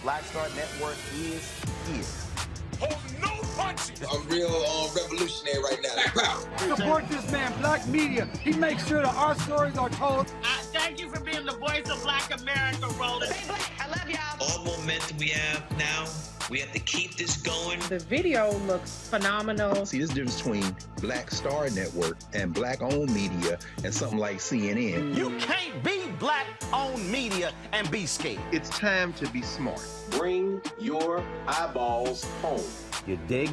Black Star Network is here. Hold no punches. I'm real revolutionary right now. Black power. Support this man, Black Media. He makes sure that our stories are told. Thank you for being the voice of Black America, Roland. Stay black. I love y'all. All momentum we have now, we have to keep this going. The video looks phenomenal. See, this difference between Black Star Network and Black-owned media and something like CNN. You can't be Black-owned media and be scared. It's time to be smart. Bring your eyeballs home. You dig?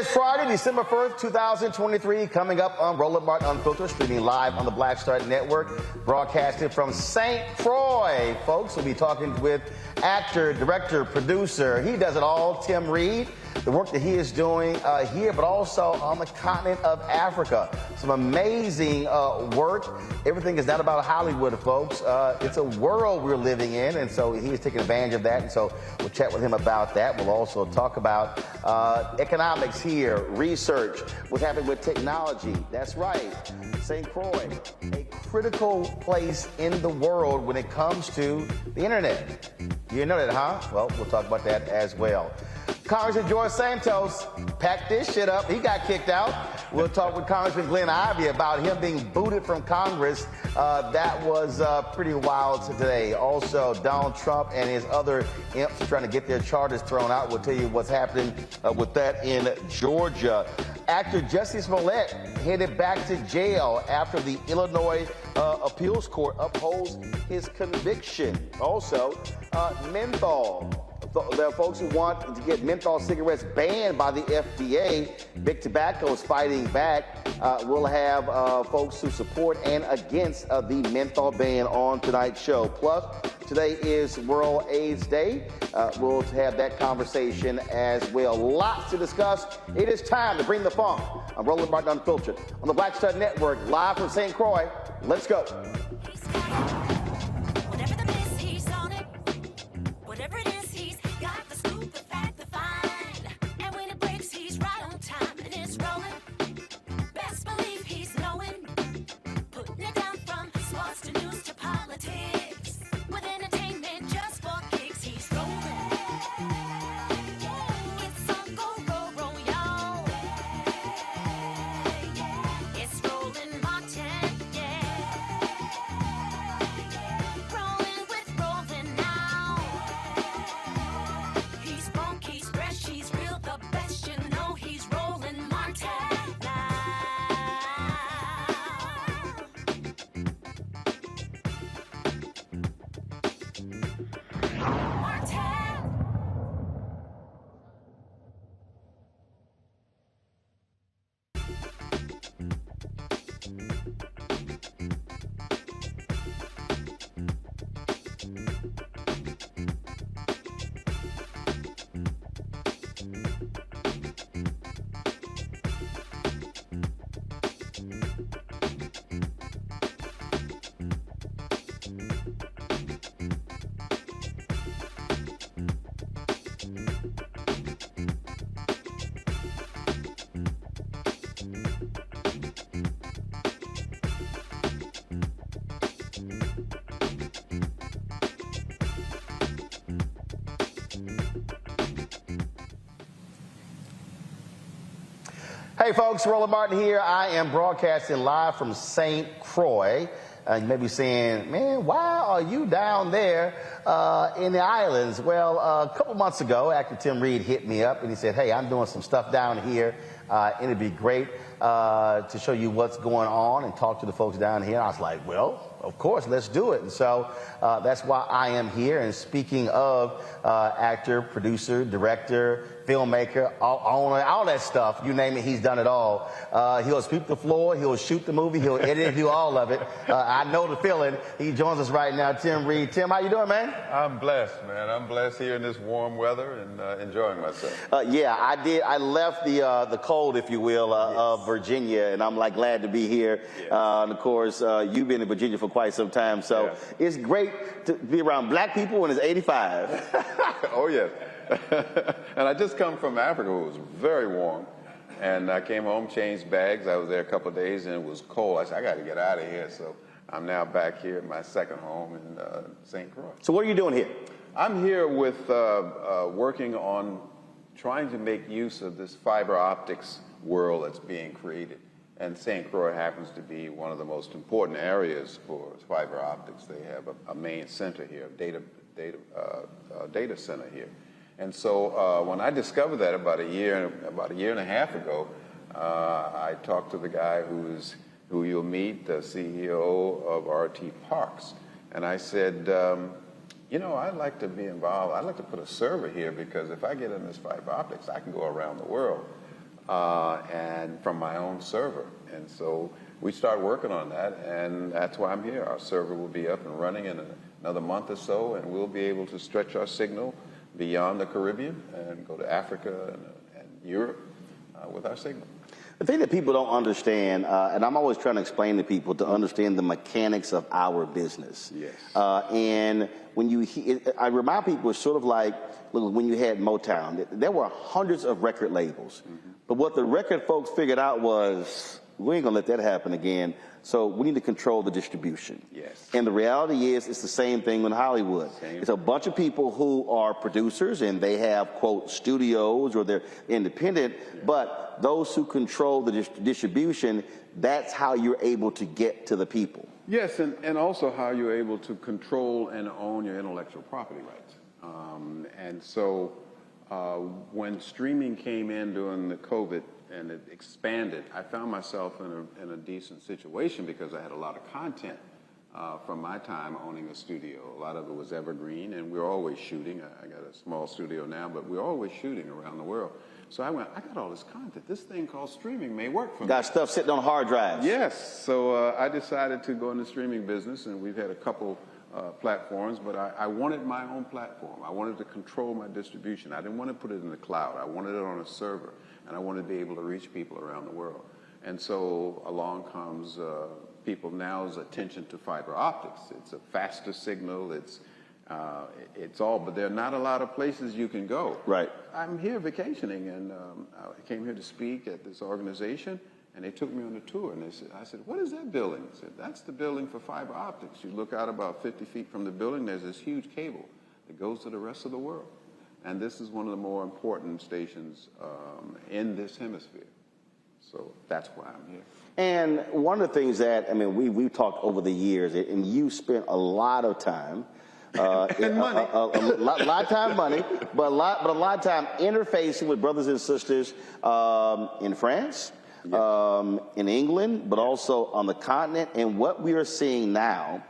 is Friday, December 1st, 2023, coming up on Roland Unfiltered, streaming live on the Black Star Network, broadcasted from St. Croix. Folks, we'll be talking with actor, director, producer. He does it all, Tim Reid. The work that he is doing here, but also on the continent of Africa. Some amazing work. Everything is not about Hollywood, folks. It's a world we're living in, and so he is taking advantage of that. And so we'll chat with him about that. We'll also talk about economics here, research, what's happening with technology. That's right. St. Croix, a critical place in the world when it comes to the internet. You know that, huh? Well, we'll talk about that as well. Congressman Santos packed this shit up. He got kicked out. We'll talk with Congressman Glenn Ivey about him being booted from Congress. That was pretty wild today. Also, Donald Trump and his other imps trying to get their charges thrown out. We'll tell you what's happening with that in Georgia. Actor Jussie Smollett headed back to jail after the Illinois appeals court upholds his conviction. Also, menthol. There are folks who want to get menthol cigarettes banned by the FDA. Big Tobacco is fighting back. We'll have folks who support and against the menthol ban on tonight's show. Plus, today is World AIDS Day. We'll have that conversation as well. Lots to discuss. It is time to bring the funk. I'm Roland Martin Unfiltered on the Black Star Network, live from St. Croix. Let's go. Hey folks, Roland Martin here. I am broadcasting live from St. Croix. You may be saying, man, why are you down there in the islands? Well, a couple months ago, actor Tim Reid hit me up and he said, hey, I'm doing some stuff down here. And it'd be great to show you what's going on and talk to the folks down here. I was like, well, of course, let's do it. And so that's why I am here. And speaking of actor, producer, director, filmmaker, owner, all that stuff, you name it, he's done it all. He'll sweep the floor, he'll shoot the movie, he'll edit it, do all of it. I know the feeling. He joins us right now, Tim Reid. Tim, how you doing, man? I'm blessed, man. I'm blessed here in this warm weather and enjoying myself. Yeah, I did. I left the cold, if you will, of Virginia, and I'm like glad to be here. Yes. And of course, you've been in Virginia for quite some time, so yes. It's great to be around black people when it's 85. Oh, yes. And I just come from Africa. It was very warm. And I came home, changed bags. I was there a couple of days, and it was cold. I said, I got to get out of here. So I'm now back here at my second home in St. Croix. So what are you doing here? I'm here with working on trying to make use of this fiber optics world that's being created. And St. Croix happens to be one of the most important areas for fiber optics. They have a main center here, data center here. And so when I discovered that about a year and a half ago, I talked to the guy who you'll meet, the CEO of RT Parks. And I said, you know, I'd like to be involved. I'd like to put a server here because if I get in this fiber optics, I can go around the world. and from my own server. And so we start working on that, and that's why I'm here. Our server will be up and running in another month or so, and we'll be able to stretch our signal beyond the Caribbean and go to Africa and Europe with our signal. The thing that people don't understand, and I'm always trying to explain to people to understand the mechanics of our business. Yes. And when I remind people, it's sort of like, look, when you had Motown, there were hundreds of record labels. Mm-hmm. But what the record folks figured out was, we ain't gonna let that happen again. So we need to control the distribution. Yes. And the reality is, it's the same thing in Hollywood. It's a bunch of people who are producers and they have, quote, studios or they're independent, but those who control the distribution, that's how you're able to get to the people. Yes, and also how you're able to control and own your intellectual property rights. And so when streaming came in during the COVID and it expanded, I found myself in a decent situation because I had a lot of content from my time owning a studio. A lot of it was evergreen, and we're always shooting. I got a small studio now, but we're always shooting around the world. So I went, I got all this content. This thing called streaming may work for me. Got stuff sitting on hard drives. Yes. So I decided to go in the streaming business, and we've had a couple platforms, but I wanted my own platform. I wanted to control my distribution. I didn't want to put it in the cloud. I wanted it on a server, and I wanted to be able to reach people around the world. And so along comes people now's attention to fiber optics. It's a faster signal. It's all, but there are not a lot of places you can go. Right. I'm here vacationing, and I came here to speak at this organization, and they took me on a tour, and I said, what is that building? They said, that's the building for fiber optics. You look out about 50 feet from the building, there's this huge cable that goes to the rest of the world. And this is one of the more important stations in this hemisphere. So that's why I'm here. And one of the things that, I mean, we've talked over the years, and you spent a lot of time, and money. A lot of time, money, but a lot of time interfacing with brothers and sisters in France, in England, but also on the continent. And what we are seeing now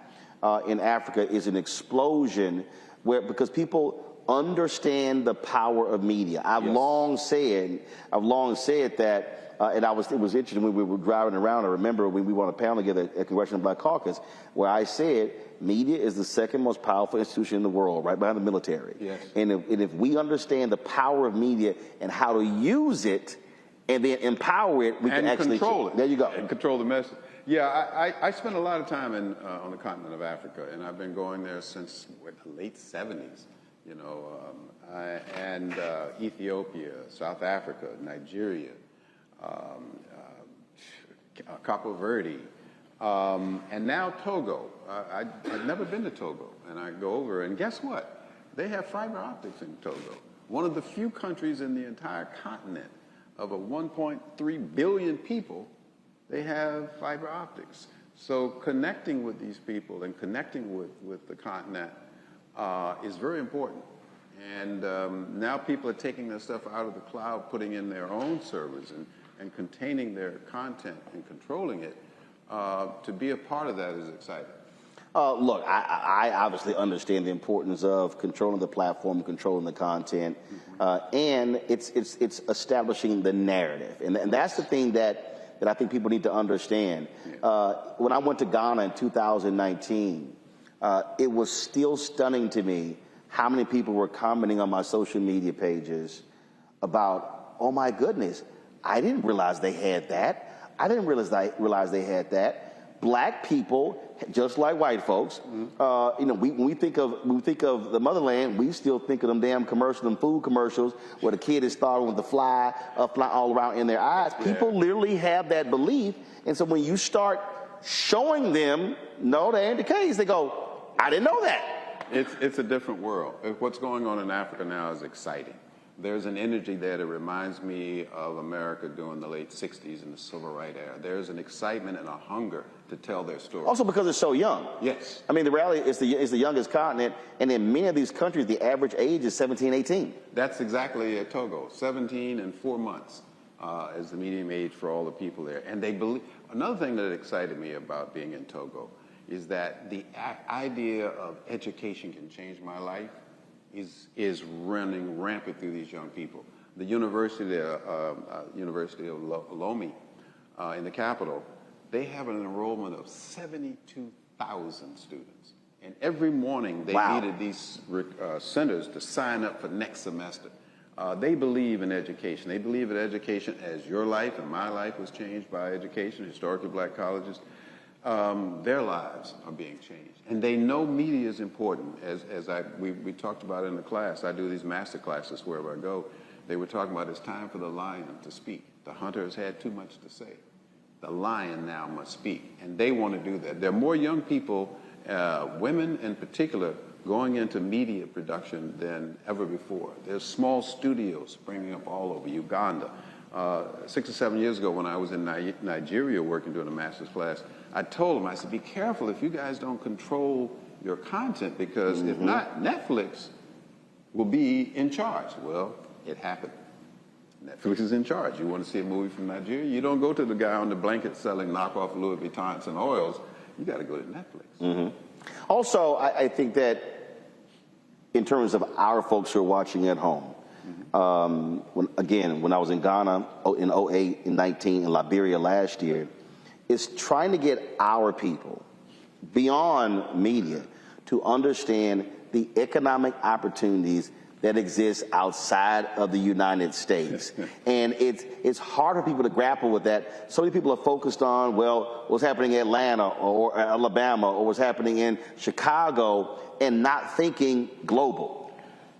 in Africa is an explosion because people understand the power of media. I've long said that. And it was interesting when we were driving around. I remember when we were on a panel together at Congressional Black Caucus, where I said media is the second most powerful institution in the world, right behind the military. Yes. And if we understand the power of media and how to use it and then empower it, we can actually control it. There you go. And control the message. Yeah, I spent a lot of time on the continent of Africa, and I've been going there since the late 70s. You know, and Ethiopia, South Africa, Nigeria. Capo Verde, and now Togo. I've never been to Togo, and I go over, and guess what? They have fiber optics in Togo. One of the few countries in the entire continent of a 1.3 billion people, they have fiber optics. So connecting with these people and connecting with the continent is very important. And now people are taking their stuff out of the cloud, putting in their own servers and containing their content and controlling it. To be a part of that is exciting. Look, I obviously understand the importance of controlling the platform, controlling the content, and it's establishing the narrative. And that's the thing that I think people need to understand. When I went to Ghana in 2019, it was still stunning to me how many people were commenting on my social media pages about, oh my goodness, I didn't realize they had that. I didn't realize they had that. Black people, just like white folks, you know, when we think of the motherland, we still think of them damn commercials, them food commercials, where the kid is starving with the fly all around in their eyes. People literally have that belief, and so when you start showing them, no, that ain't the case, they go, I didn't know that. It's a different world. What's going on in Africa now is exciting. There's an energy there that reminds me of America during the late 60s and the civil rights era. There's an excitement and a hunger to tell their story. Also because it's so young. Yes. I mean, the reality is it's the youngest continent, and in many of these countries, the average age is 17, 18. That's exactly Togo. 17 and 4 months is the median age for all the people there. And they believe. Another thing that excited me about being in Togo is that the idea of education can change my life is running rampant through these young people. The University of Lomé in the capital, they have an enrollment of 72,000 students. And every morning they needed these centers to sign up for next semester. They believe in education. They believe in education as your life and my life was changed by education, historically black colleges. Their lives are being changed. And they know media is important. As we talked about in the class, I do these master classes wherever I go. They were talking about it's time for the lion to speak. The hunter has had too much to say. The lion now must speak. And they want to do that. There are more young people, women in particular, going into media production than ever before. There's small studios springing up all over Uganda. 6 or 7 years ago when I was in Nigeria working during a master's class, I told them, I said, be careful if you guys don't control your content, because if not, Netflix will be in charge. Well, it happened. Netflix is in charge. You want to see a movie from Nigeria? You don't go to the guy on the blanket selling knockoff Louis Vuittons and oils. You got to go to Netflix. Also, I think that in terms of our folks who are watching at home, when I was in Ghana in 08 and 19, in Liberia last year, is trying to get our people beyond media to understand the economic opportunities that exist outside of the United States. And it's hard for people to grapple with that. So many people are focused on, well, what's happening in Atlanta or Alabama or what's happening in Chicago, and not thinking global.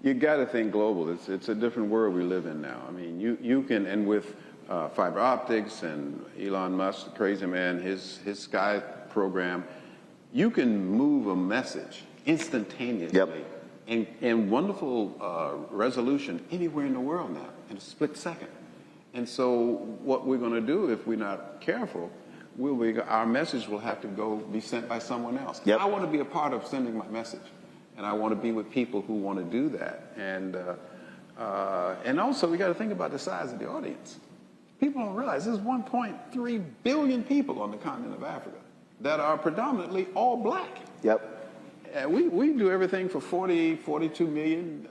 You got to think global. It's a different world we live in now. I mean, you can, and with fiber optics and Elon Musk, the crazy man, his Sky program, you can move a message instantaneously in wonderful resolution anywhere in the world now in a split second. And so what we're going to do if we're not careful, our message will have to be sent by someone else. I want to be a part of sending my message, and I want to be with people who want to do that. And also we got to think about the size of the audience. People don't realize there's 1.3 billion people on the continent of Africa that are predominantly all black. We do everything for 42 million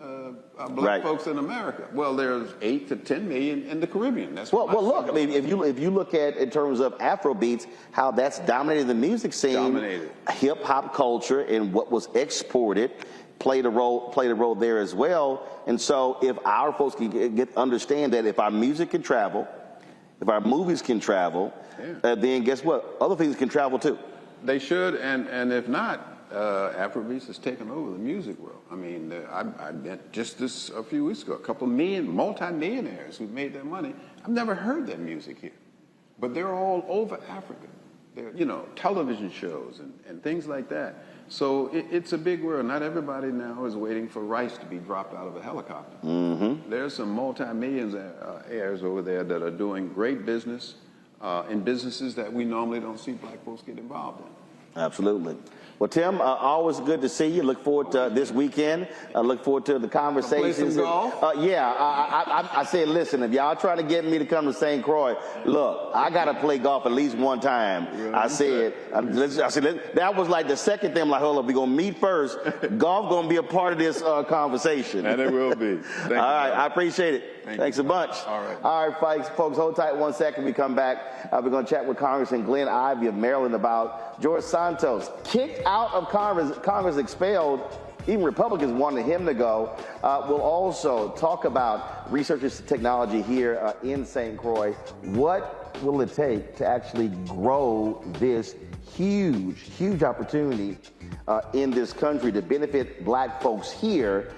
black folks in America. Well, there's 8 to 10 million in the Caribbean. That's look. I mean, if you look at in terms of Afrobeats, how that's dominated the music scene, hip hop culture, and what was exported played a role there as well. And so, if our folks can understand that if our music can travel, if our movies can travel, then guess what? Other things can travel too. They should, and if not, Afrobeats has taken over the music world. I mean, I met just this a few weeks ago, a couple multi-millionaires who made their money. I've never heard their music here, but they're all over Africa. They're, television shows and things like that. So it's a big world. Not everybody now is waiting for rice to be dropped out of a helicopter. There's some multi-millionaires over there that are doing great business in businesses that we normally don't see black folks get involved in. Absolutely. Well, Tim, always good to see you. Look forward to this weekend. Look forward to the conversations. Play some golf? I said, listen, if y'all trying to get me to come to St. Croix, look, I got to play golf at least one time. I said, that was like the second thing. I'm like, hold up, we're going to meet first. Golf going to be a part of this conversation. And it will be. All right, I appreciate it. Thanks a bunch. All right, folks, hold tight 1 second. We come back. We're going to chat with Congressman Glenn Ivey of Maryland about George Santos, kicked out of Congress expelled. Even Republicans wanted him to go. We'll also talk about research and technology here in St. Croix. What will it take to actually grow this huge opportunity in this country to benefit black folks here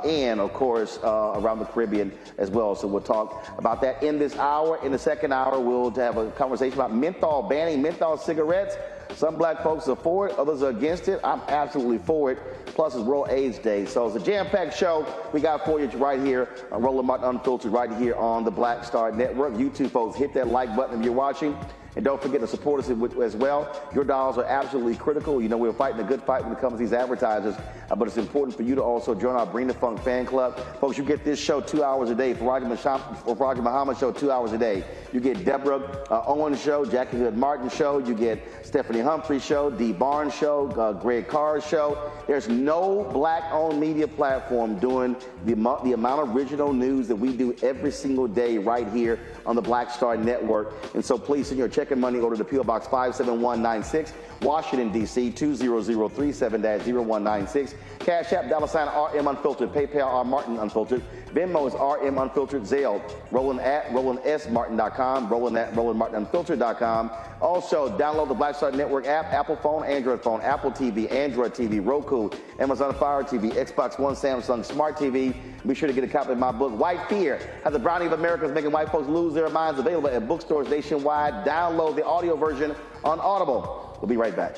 and, of course, around the Caribbean as well. So we'll talk about that in this hour. In the second hour, we'll have a conversation about menthol, banning menthol cigarettes. Some black folks are for it, others are against it. I'm absolutely for it. Plus, it's World AIDS Day. So it's a jam-packed show we got for you right here on Roland Unfiltered, right here on the Black Star Network. You too, folks, hit that like button if you're watching. And don't forget to support us as well. Your dollars are absolutely critical. You know, we're fighting a good fight when it comes to these advertisers, but it's important for you to also join our Bring the Funk fan club. Folks, you get this show 2 hours a day. For Roger Muhammad show 2 hours a day. You get Deborah Owens show, Jackie Hood Martin show. You get Stephanie Humphrey show, Dee Barnes show, Greg Carr's show. There's no black-owned media platform doing the amount of original news that we do every single day right here on the Black Star Network. And so please send your check and money order to P.O. Box 57196, Washington, D.C. 20037-0196. Cash App, $RM Unfiltered. PayPal, R Martin Unfiltered. Venmo is RM Unfiltered. Zelle, Roland at RolandSMartin.com. Roland at RolandMartinUnfiltered.com. Also, download the Black Star Network app, Apple phone, Android phone, Apple TV, Android TV, Roku, Amazon Fire TV, Xbox One, Samsung Smart TV. Be sure to get a copy of my book, White Fear, How the Browning of America is Making White Folks Lose Their Minds, available at bookstores nationwide. Download the audio version on Audible. We'll be right back.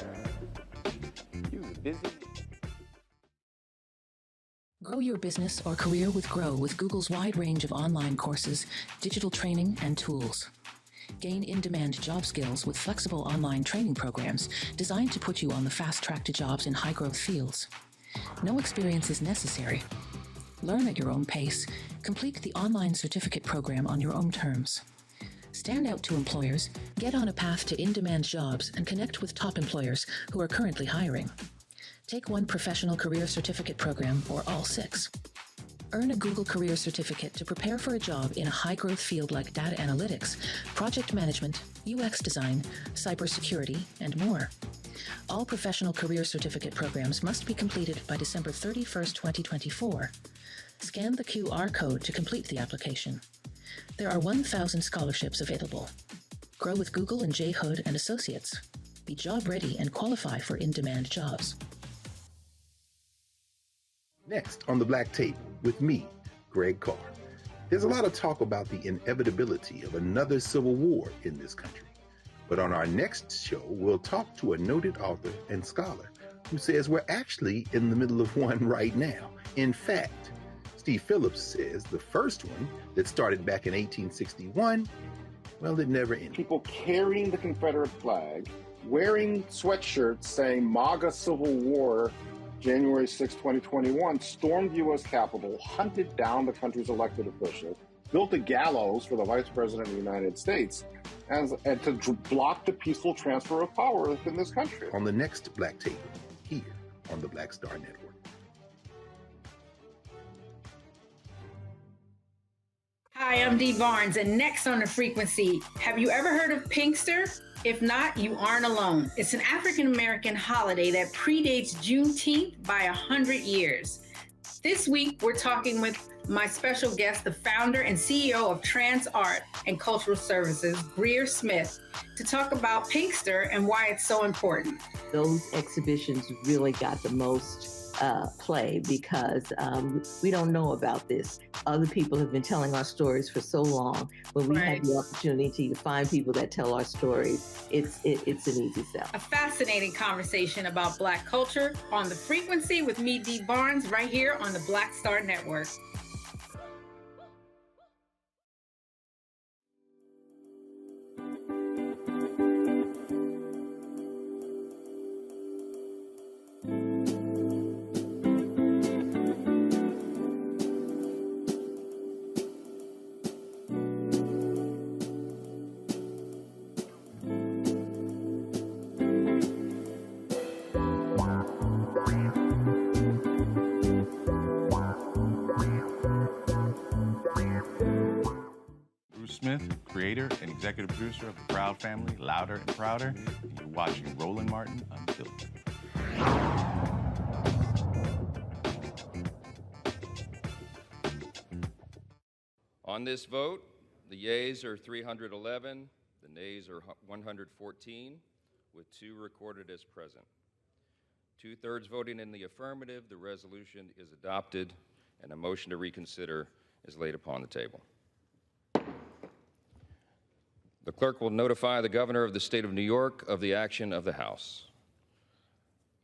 You busy? Grow your business or career with Grow with Google's wide range of online courses, digital training, and tools. Gain in-demand job skills with flexible online training programs designed to put you on the fast track to jobs in high-growth fields. No experience is necessary. Learn at your own pace. Complete the online certificate program on your own terms. Stand out to employers, get on a path to in-demand jobs, and connect with top employers who are currently hiring. Take one professional career certificate program or all 6. Earn a Google Career Certificate to prepare for a job in a high-growth field like data analytics, project management, UX design, cybersecurity, and more. All professional career certificate programs must be completed by December 31st, 2024. Scan the QR code to complete the application. There are 1,000 scholarships available. Grow with Google and J. Hood and Associates. Be job ready and qualify for in-demand jobs. Next on the Black Table with me, Greg Carr. There's a lot of talk about the inevitability of another civil war in this country. But on our next show, we'll talk to a noted author and scholar who says we're actually in the middle of one right now. In fact, Steve Phillips says the first one that started back in 1861, well, it never ended. People carrying the Confederate flag, wearing sweatshirts saying MAGA Civil War, January 6, 2021, stormed the U.S. Capitol, hunted down the country's elected officials, built a gallows for the Vice President of the United States, and to block the peaceful transfer of power within this country. On the next Black Table, here on the Black Star Network. Hi, I'm Dee Barnes, and next on The Frequency, have you ever heard of Pinkster? If not, you aren't alone. It's an African-American holiday that predates Juneteenth by 100 years. This week, we're talking with my special guest, the founder and CEO of Trans Art and Cultural Services, Greer Smith, to talk about Pinkster and why it's so important. Those exhibitions really got the most play because we don't know about this. Other people have been telling our stories for so long. When we have the opportunity to find people that tell our stories, it's an easy sell. A fascinating conversation about Black culture on The Frequency with me, Dee Barnes, right here on the Black Star Network. Creator and executive producer of the Proud Family, Louder and Prouder, and you're watching Roland Martin Unfiltered. On this vote, the yeas are 311, the nays are 114, with 2 recorded as present. 2/3 voting in the affirmative, the resolution is adopted, and a motion to reconsider is laid upon the table. The clerk will notify the governor of the state of New York of the action of the House.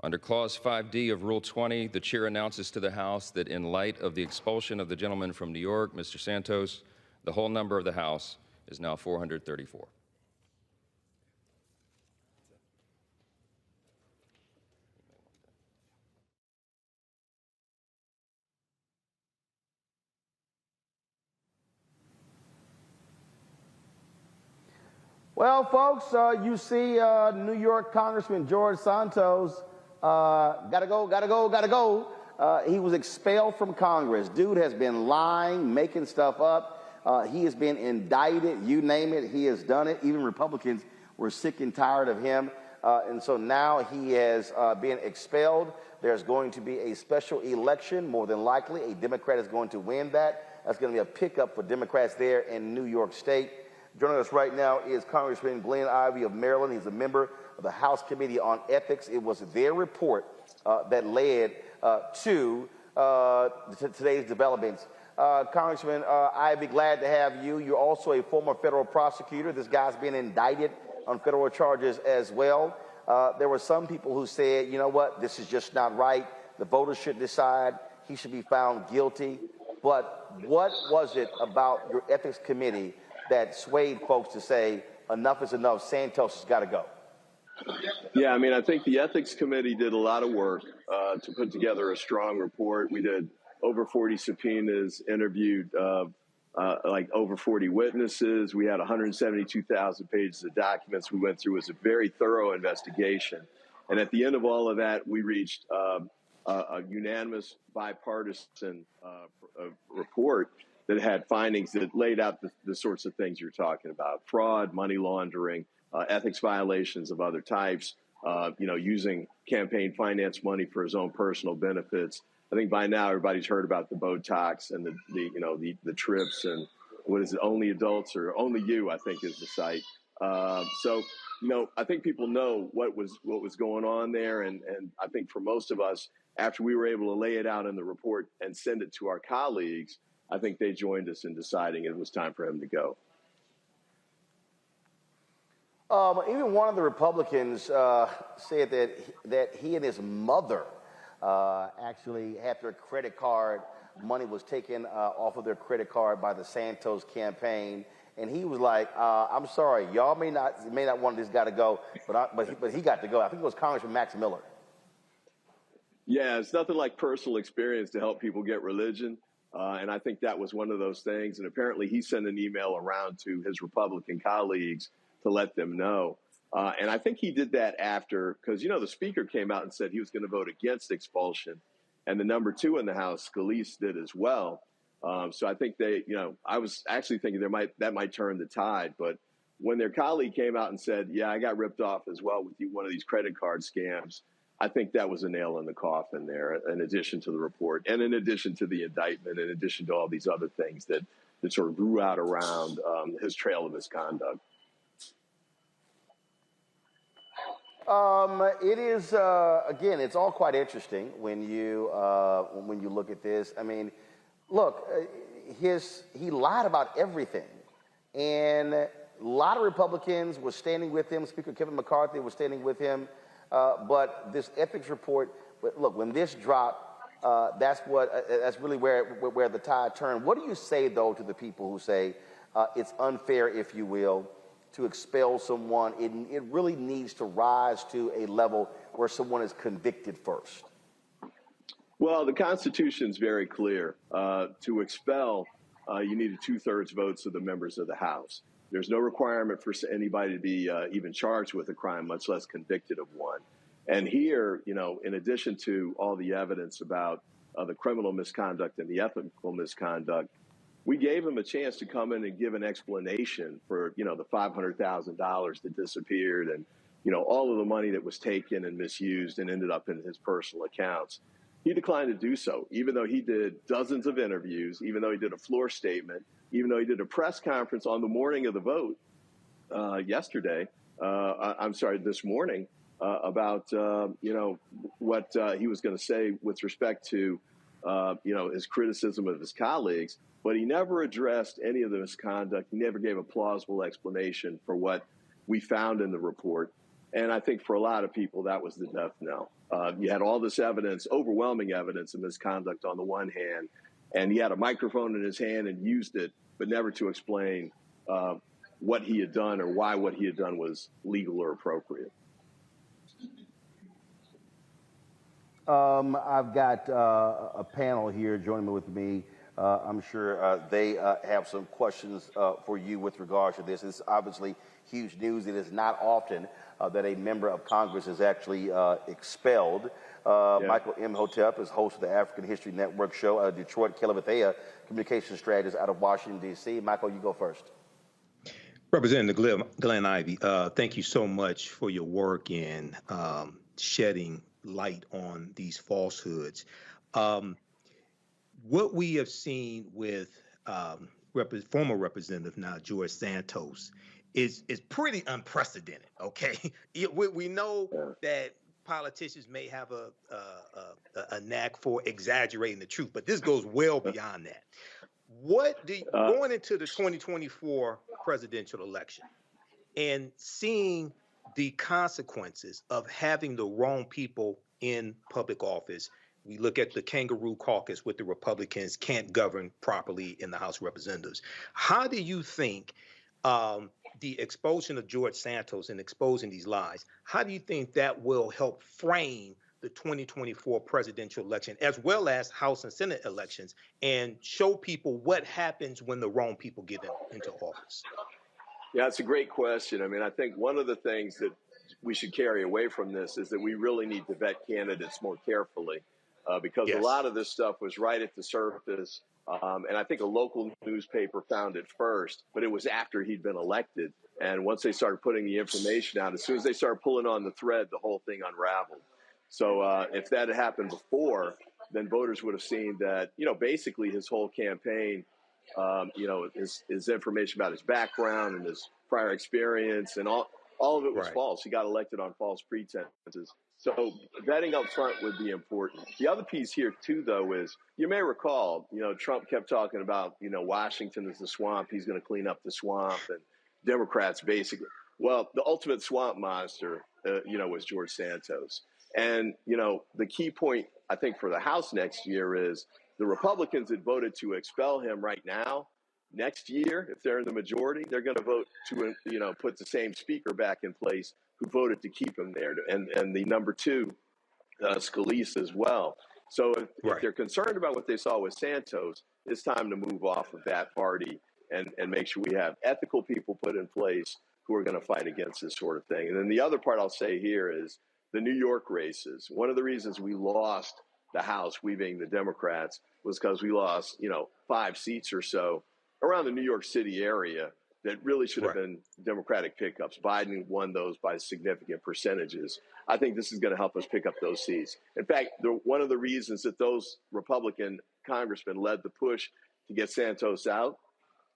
Under Clause 5D of Rule 20, the chair announces to the House that in light of the expulsion of the gentleman from New York, Mr. Santos, the whole number of the House is now 434. Well, folks, you see New York Congressman George Santos, gotta go. He was expelled from Congress. Dude has been lying, making stuff up. He has been indicted, you name it, he has done it. Even Republicans were sick and tired of him. And so now he has been expelled. There's going to be a special election. More than likely, a Democrat is going to win that. That's going to be a pickup for Democrats there in New York State. Joining us right now is Congressman Glenn Ivey of Maryland. He's a member of the House Committee on Ethics. It was their report that led to today's developments. Congressman Ivey, glad to have you. You're also a former federal prosecutor. This guy's been indicted on federal charges as well. There were some people who said, you know what, this is just not right. The voters should decide. He should be found guilty. But what was it about your ethics committee that swayed folks to say, enough is enough, Santos has got to go? Yeah, I mean, I think the ethics committee did a lot of work to put together a strong report. We did over 40 subpoenas, interviewed like over 40 witnesses. We had 172,000 pages of documents we went through. It was a very thorough investigation. And at the end of all of that, we reached a unanimous bipartisan report that had findings that laid out the sorts of things you're talking about: fraud, money laundering, ethics violations of other types, using campaign finance money for his own personal benefits. I think by now everybody's heard about the Botox and the trips and what is it, Only Adults or Only You, I think is the site. I think people know what was going on there. And I think for most of us, after we were able to lay it out in the report and send it to our colleagues, I think they joined us in deciding it was time for him to go. Even one of the Republicans said that he and his mother actually had their credit card, money was taken off of their credit card by the Santos campaign. And he was like, I'm sorry, y'all may not want this guy to go, but he got to go. I think it was Congressman Max Miller. Yeah, it's nothing like personal experience to help people get religion. And I think that was one of those things. And apparently he sent an email around to his Republican colleagues to let them know. And I think he did that after, because, the speaker came out and said he was going to vote against expulsion. And the number 2 in the House, Scalise, did as well. So I think I was actually thinking that might turn the tide. But when their colleague came out and said, yeah, I got ripped off as well with one of these credit card scams, I think that was a nail in the coffin there, in addition to the report and in addition to the indictment, in addition to all these other things that sort of grew out around his trail of misconduct. It is, again, it's all quite interesting when you look at this. I mean, look, he lied about everything. And a lot of Republicans were standing with him. Speaker Kevin McCarthy was standing with him. But this ethics report, look, when this dropped, that's really where the tide turned. What do you say, though, to the people who say it's unfair, if you will, to expel someone? It really needs to rise to a level where someone is convicted first. Well, the Constitution's very clear. To expel, you need a 2/3 votes of the members of the House. There's no requirement for anybody to be even charged with a crime, much less convicted of one. And here, in addition to all the evidence about the criminal misconduct and the ethical misconduct, we gave him a chance to come in and give an explanation for, the $500,000 that disappeared and, all of the money that was taken and misused and ended up in his personal accounts. He declined to do so, even though he did dozens of interviews, even though he did a floor statement, even though he did a press conference on the morning of the vote this morning about, what he was going to say with respect to, his criticism of his colleagues. But he never addressed any of the misconduct. He never gave a plausible explanation for what we found in the report. And I think for a lot of people, that was the death knell. You had all this evidence, overwhelming evidence of misconduct on the one hand, and he had a microphone in his hand and used it, but never to explain what he had done or why what he had done was legal or appropriate. I've got a panel here joining me with me. I'm sure they have some questions for you with regards to this. It's obviously huge news. It is not often that a member of Congress is actually expelled. Michael Imhotep is host of the African History Network show out of Detroit. Kelly Bethea, communication strategist out of Washington, D.C. Michael, you go first. Representative Glenn Ivey, thank you so much for your work in shedding light on these falsehoods. What we have seen with former Representative now George Santos is pretty unprecedented. Okay, we know that politicians may have a knack for exaggerating the truth, but this goes well beyond that. What do going into the 2024 presidential election and seeing the consequences of having the wrong people in public office? We look at the kangaroo caucus with the Republicans can't govern properly in the House of Representatives. How do you think the expulsion of George Santos and exposing these lies, how do you think that will help frame the 2024 presidential election, as well as House and Senate elections, and show people what happens when the wrong people get into office? Yeah, it's a great question. I mean, I think one of the things that we should carry away from this is that we really need to vet candidates more carefully because a lot of this stuff was right at the surface. And I think a local newspaper found it first, but it was after he'd been elected. And once they started putting the information out, as soon as they started pulling on the thread, the whole thing unraveled. So if that had happened before, then voters would have seen that, basically his whole campaign, his information about his background and his prior experience and all of it was false. He got elected on false pretenses. So vetting up front would be important. The other piece here, too, though, is you may recall, Trump kept talking about, Washington is the swamp. He's going to clean up the swamp and Democrats basically. Well, the ultimate swamp monster, was George Santos. And, the key point, I think, for the House next year is the Republicans had voted to expel him right now. Next year, if they're in the majority, they're going to vote to, put the same speaker back in place who voted to keep him there. And the number two, Scalise as well. So if they're concerned about what they saw with Santos, it's time to move off of that party and make sure we have ethical people put in place who are going to fight against this sort of thing. And then the other part I'll say here is the New York races. One of the reasons we lost the House, we being the Democrats, was because we lost, 5 seats or so around the New York City area that really should have been Democratic pickups. Biden won those by significant percentages. I think this is going to help us pick up those seats. In fact, one of the reasons that those Republican congressmen led the push to get Santos out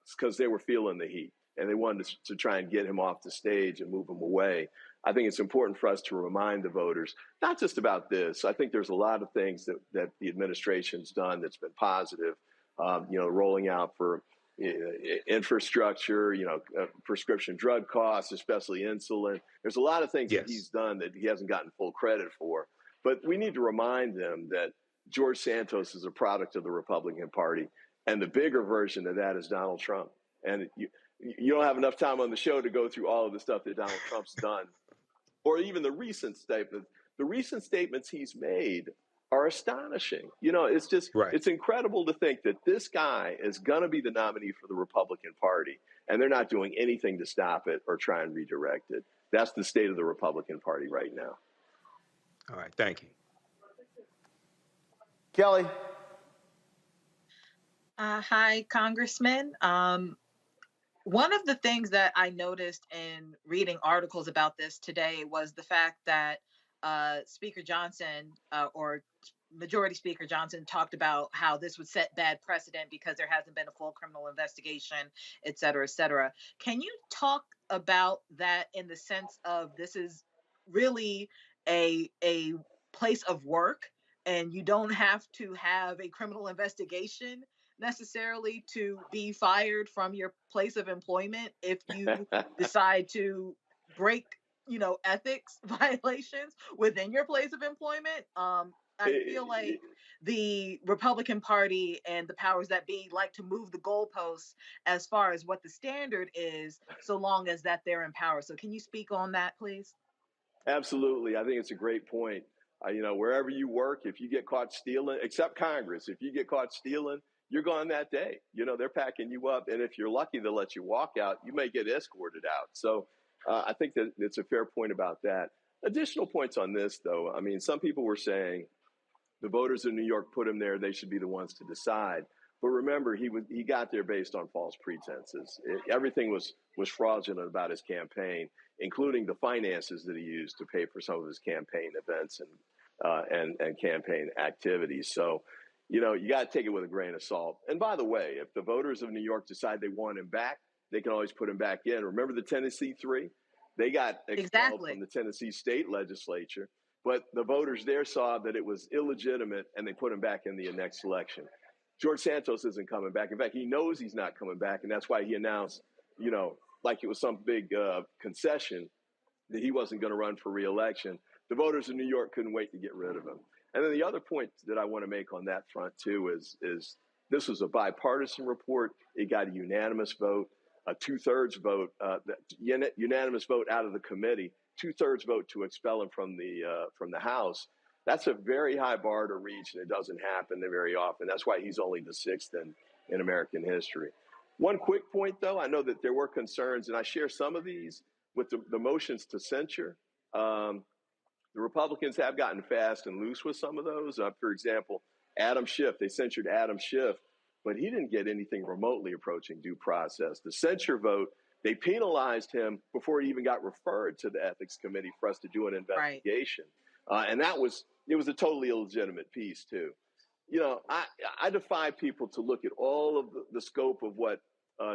is because they were feeling the heat and they wanted to try and get him off the stage and move him away. I think it's important for us to remind the voters, not just about this. I think there's a lot of things that the administration's done that's been positive, rolling out for infrastructure, prescription drug costs, especially insulin. There's a lot of things that he's done that he hasn't gotten full credit for. But we need to remind them that George Santos is a product of the Republican Party. And the bigger version of that is Donald Trump. And you don't have enough time on the show to go through all of the stuff that Donald Trump's done, or even the recent statements. The recent statements he's made are astonishing. It's just, it's incredible to think that this guy is going to be the nominee for the Republican Party, and they're not doing anything to stop it or try and redirect it. That's the state of the Republican Party right now. All right. Thank you. Kelly. Hi, Congressman. One of the things that I noticed in reading articles about this today was the fact that Speaker Johnson or Majority Speaker Johnson talked about how this would set bad precedent because there hasn't been a full criminal investigation, et cetera, et cetera. Can you talk about that in the sense of this is really a place of work and you don't have to have a criminal investigation necessarily to be fired from your place of employment if you decide to break, ethics violations within your place of employment? I feel like the Republican Party and the powers that be like to move the goalposts as far as what the standard is, so long as that they're in power. So can you speak on that, please? Absolutely. I think it's a great point. Wherever you work, if you get caught stealing, except Congress, if you get caught stealing, you're gone that day. You know, they're packing you up. And if you're lucky, they'll let you walk out. You may get escorted out. So I think that it's a fair point about that. Additional points on this, though. I mean, some people were saying the voters of New York put him there. They should be the ones to decide. But remember, he got there based on false pretenses. Everything was fraudulent about his campaign, including the finances that he used to pay for some of his campaign events and campaign activities. So, you know, you got to take it with a grain of salt. And by the way, if the voters of New York decide they want him back, they can always put him back in. Remember the Tennessee Three? They got expelled from the Tennessee state legislature, but the voters there saw that it was illegitimate and they put him back in the next election. George Santos isn't coming back. In fact, he knows he's not coming back, and that's why he announced, you know, like it was some big concession that he wasn't going to run for re-election. The voters of New York couldn't wait to get rid of him. And then the other point that I want to make on that front, too, is this was a bipartisan report. It got a unanimous vote, a 2/3 vote, unanimous vote out of the committee, 2/3 vote to expel him from the House. That's a very high bar to reach, and it doesn't happen very often. That's why he's only the 6th in American history. One quick point, though, I know that there were concerns, and I share some of these with the motions to censure. The Republicans have gotten fast and loose with some of those. For example, Adam Schiff, they censured Adam Schiff, but he didn't get anything remotely approaching due process. The censure vote, they penalized him before he even got referred to the Ethics Committee for us to do an investigation. Right. And it was a totally illegitimate piece, too. You know, I defy people to look at all of the scope of what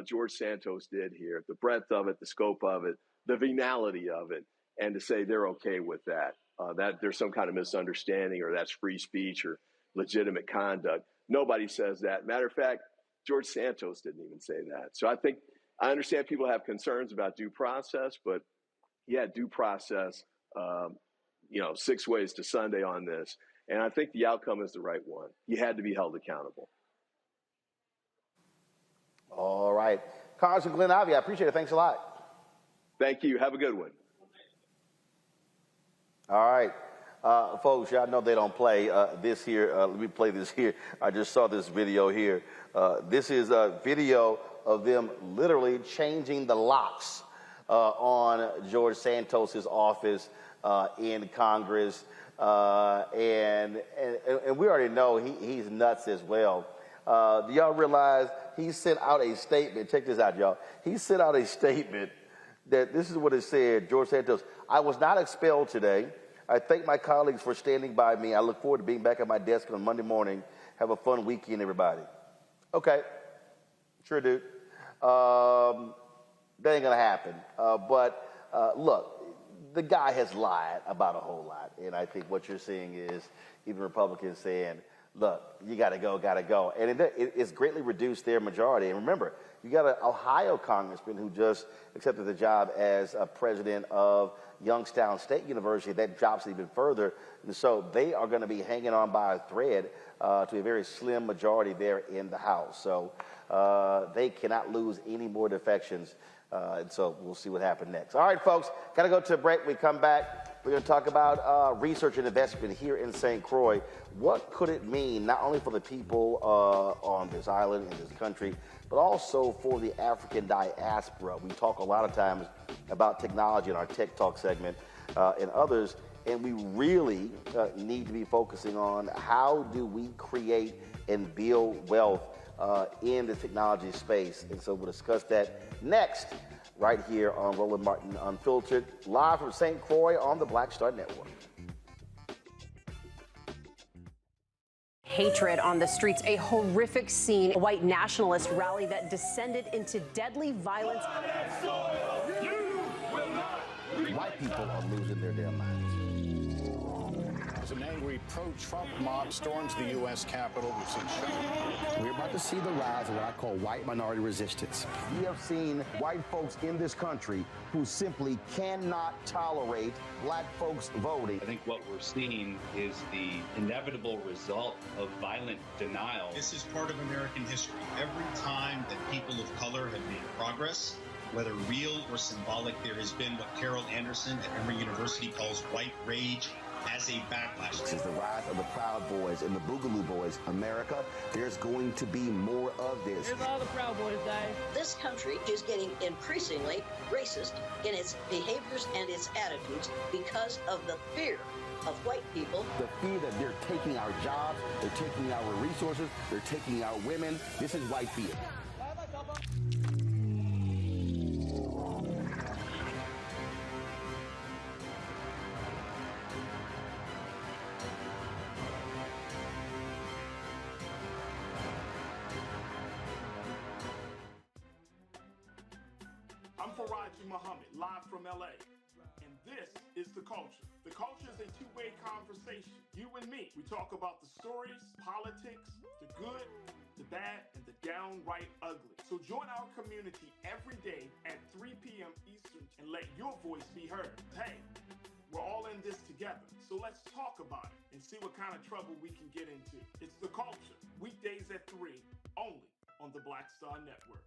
George Santos did here, the breadth of it, the scope of it, the venality of it, and to say they're okay with that, that there's some kind of misunderstanding or that's free speech or legitimate conduct. Nobody says that. Matter of fact, George Santos didn't even say that. So I understand people have concerns about due process, but yeah, due process, 6 ways to Sunday on this. And I think the outcome is the right one. You had to be held accountable. All right. Congressman Glenn Ivey, I appreciate it. Thanks a lot. Thank you. Have a good one. All right. Folks, y'all know they don't play this here. Let me play this here. I just saw this video here. This is a video of them literally changing the locks on George Santos's office in Congress. And we already know he's nuts as well. Do y'all realize he sent out a statement? Check this out, y'all. He sent out a statement that this is what it said. George Santos, I was not expelled today. I thank my colleagues for standing by me. I look forward to being back at my desk on Monday morning. Have a fun weekend, everybody. Okay. Sure, dude. That ain't going to happen. But look, the guy has lied about a whole lot. And I think what you're seeing is even Republicans saying, look, you got to go. And it's greatly reduced their majority. And remember, you got an Ohio congressman who just accepted the job as a president of Youngstown State University. That drops it even further. And so they are going to be hanging on by a thread to a very slim majority there in the House. So they cannot lose any more defections. And so we'll see what happens next. All right, folks, got to go to a break. We come back. We're going to talk about research and investment here in St. Croix. What could it mean not only for the people on this island, in this country, but also for the African diaspora? We talk a lot of times about technology in our Tech Talk segment and others, and we really need to be focusing on how do we create and build wealth in the technology space. And so we'll discuss that next, right here on Roland Martin Unfiltered, live from St. Croix on the Black Star Network. Hatred on the streets, a horrific scene, a white nationalist rally that descended into deadly violence. White people are losing their damn minds. As an angry pro-Trump mob storms the U.S. Capitol, we've seen We're about to see the rise of what I call white minority resistance. We have seen white folks in this country who simply cannot tolerate black folks voting. I think what we're seeing is the inevitable result of violent denial. This is part of American history. Every time that people of color have made progress, whether real or symbolic, there has been what Carol Anderson at Emory University calls white rage as a backlash. This is the rise of the Proud Boys and the Boogaloo Boys. America, there's going to be more of this. Here's all the Proud Boys, Dave. This country is getting increasingly racist in its behaviors and its attitudes because of the fear of white people. The fear that they're taking our jobs, they're taking our resources, they're taking our women. This is white fear. I'm Faraji Muhammad, live from LA. And this is The Culture. The Culture is a two-way conversation. You and me. We talk about the stories, politics, the good, the bad, and the downright ugly. So join our community every day at 3 p.m. Eastern and let your voice be heard. Hey, we're all in this together. So let's talk about it and see what kind of trouble we can get into. It's The Culture, weekdays at 3, only on the Black Star Network.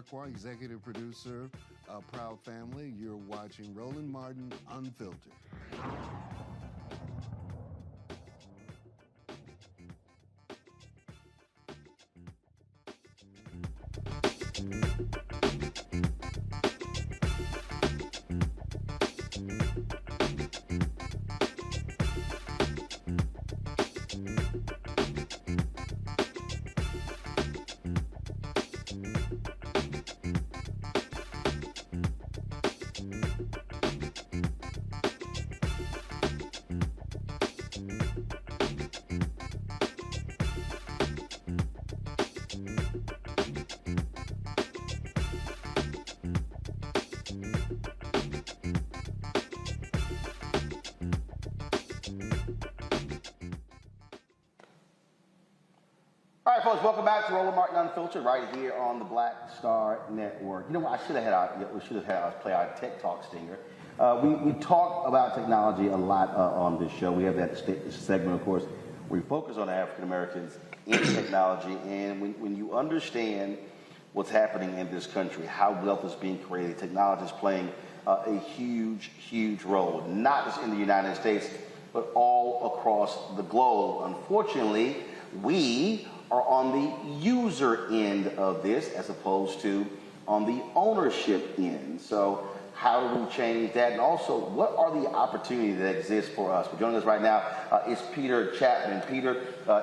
Croix, executive producer of Proud Family. You're watching Roland Martin Unfiltered. All right, folks, welcome back to Roland Martin Unfiltered right here on the Black Star Network. You know what? We should have had us play our Tech Talk stinger. We talk about technology a lot on this show. We have that segment, of course, where we focus on African Americans in technology. And when you understand what's happening in this country, how wealth is being created, technology is playing a huge, huge role, not just in the United States, but all across the globe. Unfortunately, we are on the user end of this as opposed to on the ownership end. So how do we change that? And also, what are the opportunities that exist for us? We're joining us right now is Peter Chapman. Peter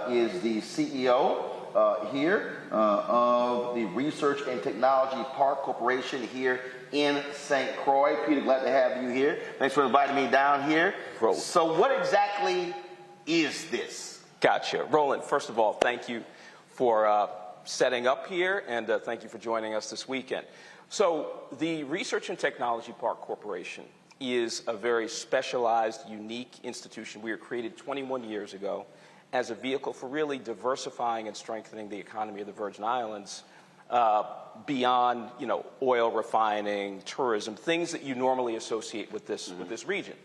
is the CEO here of the Research and Technology Park Corporation here in St. Croix. Peter, glad to have you here. Thanks for inviting me down here. So what exactly is this? Gotcha. Roland, first of all, thank you for setting up here, and thank you for joining us this weekend. So the Research and Technology Park Corporation is a very specialized, unique institution. We were created 21 years ago as a vehicle for really diversifying and strengthening the economy of the Virgin Islands beyond, oil refining, tourism, things that you normally associate with this region.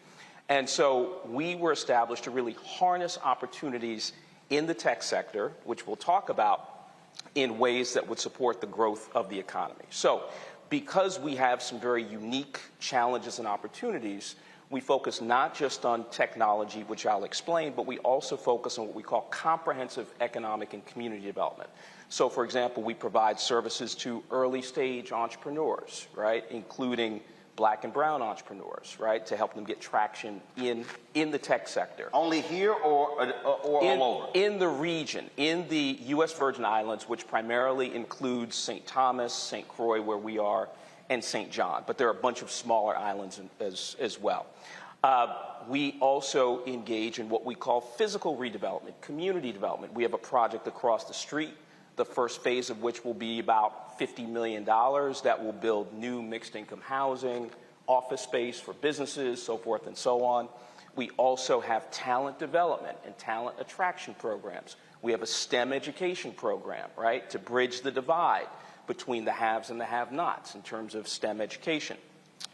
And so we were established to really harness opportunities in the tech sector, which we'll talk about, in ways that would support the growth of the economy. So because we have some very unique challenges and opportunities, we focus not just on technology, which I'll explain, but we also focus on what we call comprehensive economic and community development. So, for example, we provide services to early-stage entrepreneurs, right, including Black and brown entrepreneurs, right, to help them get traction in the tech sector. Only here or all over? In the region, in the U.S. Virgin Islands, which primarily includes St. Thomas, St. Croix, where we are, and St. John. But there are a bunch of smaller islands as well. We also engage in what we call physical redevelopment, community development. We have a project across the street, the first phase of which will be about $50 million that will build new mixed-income housing, office space for businesses, so forth and so on. We also have talent development and talent attraction programs. We have a STEM education program, right, to bridge the divide between the haves and the have-nots in terms of STEM education.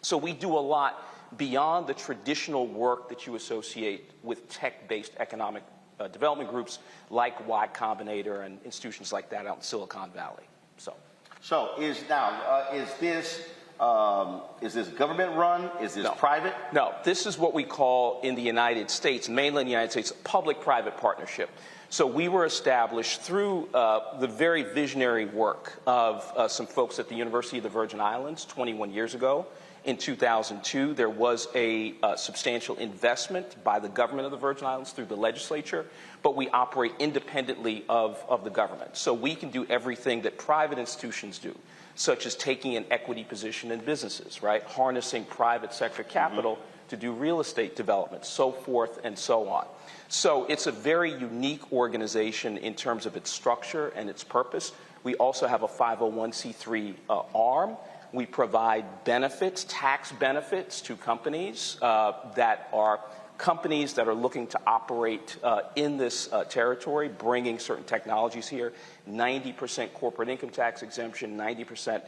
So we do a lot beyond the traditional work that you associate with tech-based economic development groups like Y Combinator and institutions like that out in Silicon Valley. So is this Is this government run? Is this private? No, this is what we call in the United States, mainland United States, public-private partnership. So we were established through the very visionary work of some folks at the University of the Virgin Islands 21 years ago. In 2002, there was a substantial investment by the government of the Virgin Islands through the legislature, but we operate independently of the government. So we can do everything that private institutions do, such as taking an equity position in businesses, right? Harnessing private sector capital to do real estate development, so forth and so on. So it's a very unique organization in terms of its structure and its purpose. We also have a 501c3 arm. We provide benefits, tax benefits to companies that are looking to operate in this territory, bringing certain technologies here. 90% corporate income tax exemption, 90%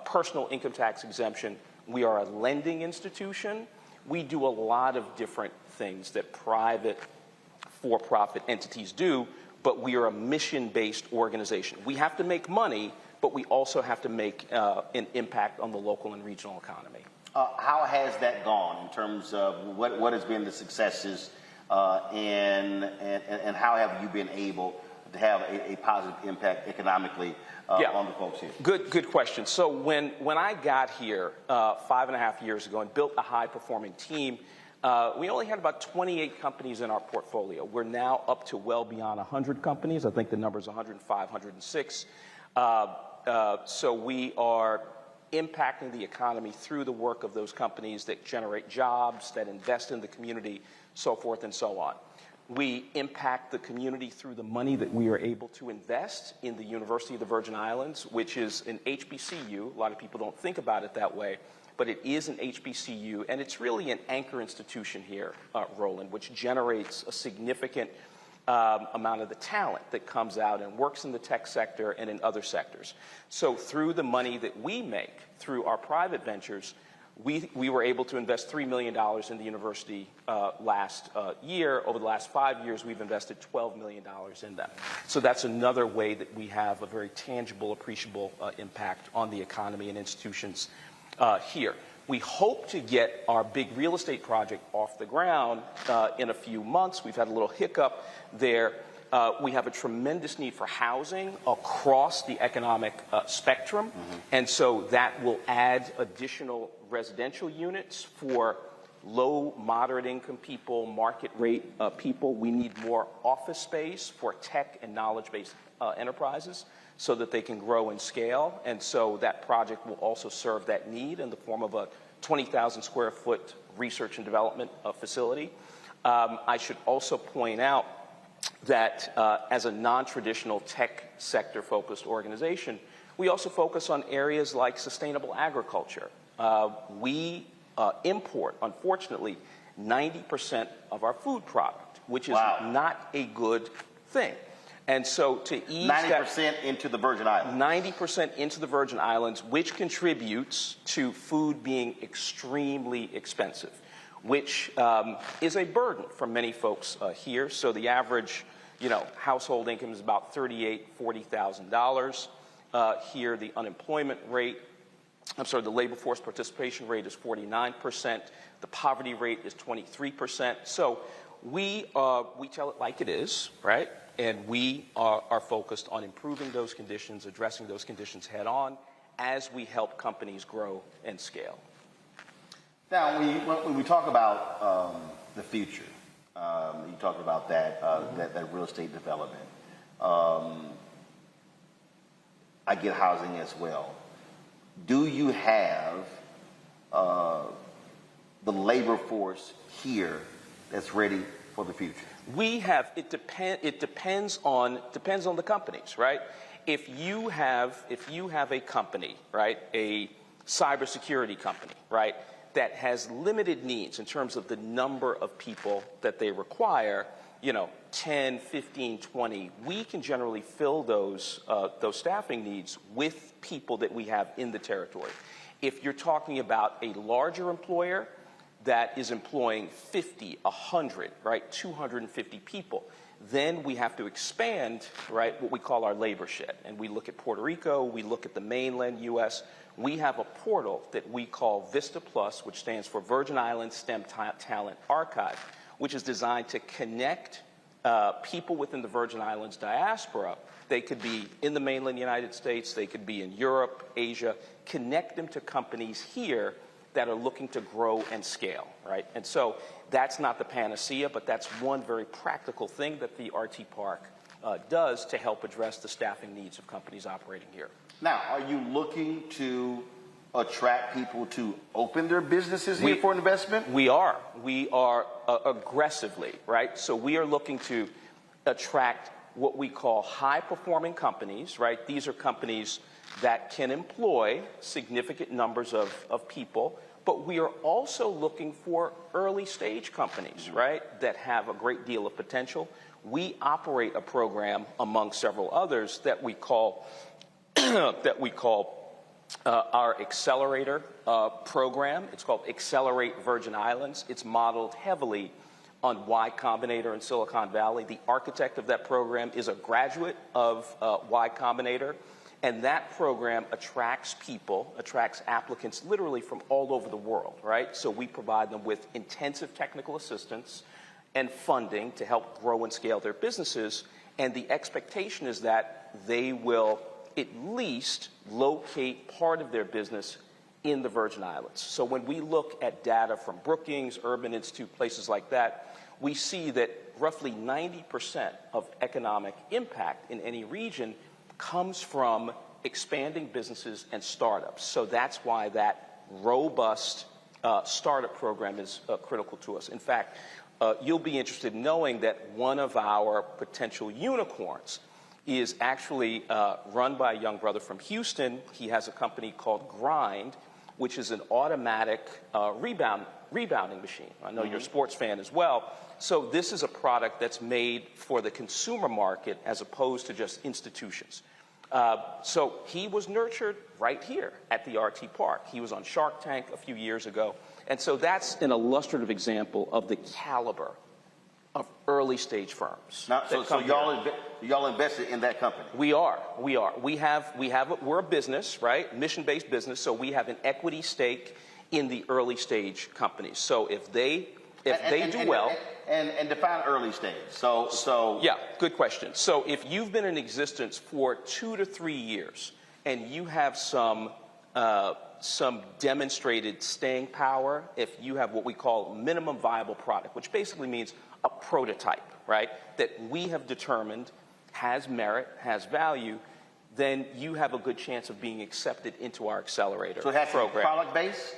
personal income tax exemption. We are a lending institution. We do a lot of different things that private for-profit entities do, but we are a mission-based organization. We have to make money, but we also have to make an impact on the local and regional economy. How has that gone in terms of what has been the successes and how have you been able to have a positive impact economically on the folks here? Good question. So when I got here 5.5 years ago and built a high-performing team, we only had about 28 companies in our portfolio. We're now up to well beyond 100 companies. I think the number is 105, 106. So we are impacting the economy through the work of those companies that generate jobs, that invest in the community, so forth and so on. We impact the community through the money that we are able to invest in the University of the Virgin Islands, which is an HBCU. A lot of people don't think about it that way, but it is an HBCU, and it's really an anchor institution here, Roland, which generates a significant amount of the talent that comes out and works in the tech sector and in other sectors. So through the money that we make through our private ventures, we were able to invest $3 million in the university last year. Over the last 5 years, we've invested $12 million in them. So that's another way that we have a very tangible, appreciable impact on the economy and institutions here. We hope to get our big real estate project off the ground in a few months. We've had a little hiccup there. We have a tremendous need for housing across the economic spectrum, and so that will add additional residential units for low, moderate income people, market rate people. We need more office space for tech and knowledge-based enterprises so that they can grow and scale. And so that project will also serve that need in the form of a 20,000 square foot research and development facility. I should also point out that as a non-traditional tech sector focused organization, we also focus on areas like sustainable agriculture. We import, unfortunately, 90% of our food product, which is not a good thing. And so to ease 90% into the Virgin Islands. 90% into the Virgin Islands, which contributes to food being extremely expensive, which is a burden for many folks here. So the average, household income is about $38,000, $40,000. Here, the unemployment rate, the labor force participation rate is 49%. The poverty rate is 23%. So we tell it like it is, right? And we are focused on improving those conditions, addressing those conditions head on as we help companies grow and scale. Now, when we talk about the future, you talk about that real estate development. I get housing as well. Do you have the labor force here that's ready for the future? We have. It depends on the companies, right? If you have a company, right, a cybersecurity company, right, that has limited needs in terms of the number of people that they require, 10, 15, 20, we can generally fill those staffing needs with people that we have in the territory. If you're talking about a larger employer that is employing 50, 100, right, 250 people, then we have to expand, right, what we call our labor shed. And we look at Puerto Rico, we look at the mainland U.S. We have a portal that we call Vista Plus, which stands for Virgin Islands STEM Talent Archive, which is designed to connect people within the Virgin Islands diaspora. They could be in the mainland United States, they could be in Europe, Asia, connect them to companies here that are looking to grow and scale, right? And so that's not the panacea, but that's one very practical thing that the RT Park does to help address the staffing needs of companies operating here. Now, are you looking to attract people to open their businesses here for investment? We are. We are aggressively, right? So we are looking to attract what we call high-performing companies, right? These are companies that can employ significant numbers of people, but we are also looking for early-stage companies, right, that have a great deal of potential. We operate a program, among several others, that we call our accelerator program. It's called Accelerate Virgin Islands. It's modeled heavily on Y Combinator in Silicon Valley. The architect of that program is a graduate of Y Combinator, and that program attracts applicants literally from all over the world, right? So we provide them with intensive technical assistance and funding to help grow and scale their businesses, and the expectation is that they will at least locate part of their business in the Virgin Islands. So when we look at data from Brookings, Urban Institute, places like that, we see that roughly 90% of economic impact in any region comes from expanding businesses and startups. So that's why that robust startup program is critical to us. In fact, you'll be interested in knowing that one of our potential unicorns is actually run by a young brother from Houston. He has a company called Grind, which is an automatic rebounding machine. I know you're a sports fan as well. So this is a product that's made for the consumer market as opposed to just institutions. So he was nurtured right here at the RT Park. He was on Shark Tank a few years ago. And so that's an illustrative example of the caliber of early stage firms. Now, so y'all invested in that company? We are. We're a business, right? Mission-based business. So we have an equity stake in the early stage companies. So if they do well. And define early stage. So yeah, good question. So if you've been in existence for 2 to 3 years and you have some demonstrated staying power, if you have what we call minimum viable product, which basically means a prototype, right, that we have determined has merit, has value, then you have a good chance of being accepted into our accelerator program. So it has to be product-based?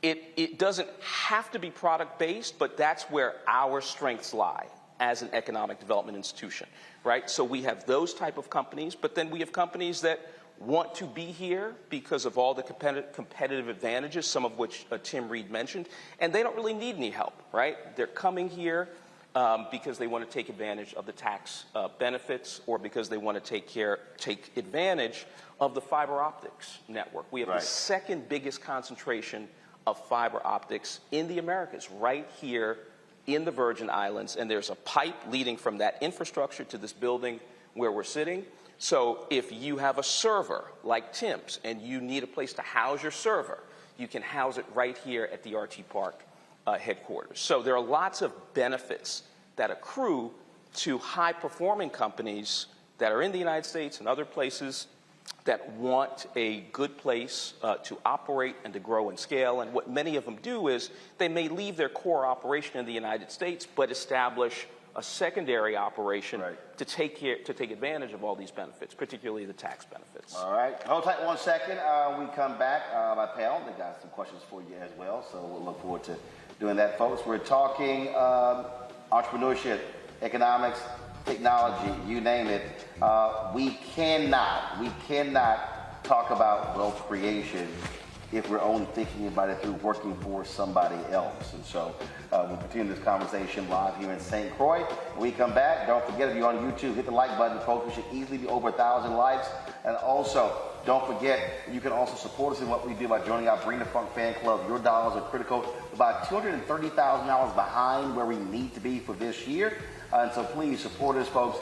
It doesn't have to be product-based, but that's where our strengths lie as an economic development institution, right? So we have those type of companies, but then we have companies that want to be here because of all the competitive advantages, some of which Tim Reid mentioned, and they don't really need any help, right? They're coming here because they want to take advantage of the tax benefits or because they want to take advantage of the fiber optics network. We have the second biggest concentration of fiber optics in the Americas, right here in the Virgin Islands, and there's a pipe leading from that infrastructure to this building where we're sitting. So if you have a server like Tim's and you need a place to house your server, you can house it right here at the RT Park headquarters. So there are lots of benefits that accrue to high-performing companies that are in the United States and other places that want a good place to operate and to grow and scale. And what many of them do is they may leave their core operation in the United States but establish a secondary operation to take advantage of all these benefits, particularly the tax benefits. All right. Hold tight 1 second. We come back. My panel, they got some questions for you as well, so we'll look forward to doing that, folks. We're talking entrepreneurship, economics, technology, you name it. We cannot talk about wealth creation if we're only thinking about it through working for somebody else. And so we'll continue this conversation live here in St. Croix. When we come back, don't forget, if you're on YouTube, hit the like button, folks. We should easily be over 1,000 likes. And also, Don't forget, you can also support us in what we do by joining our Bring the Funk fan club. Your dollars are critical. About $230,000 behind where we need to be for this year. And so please support us, folks,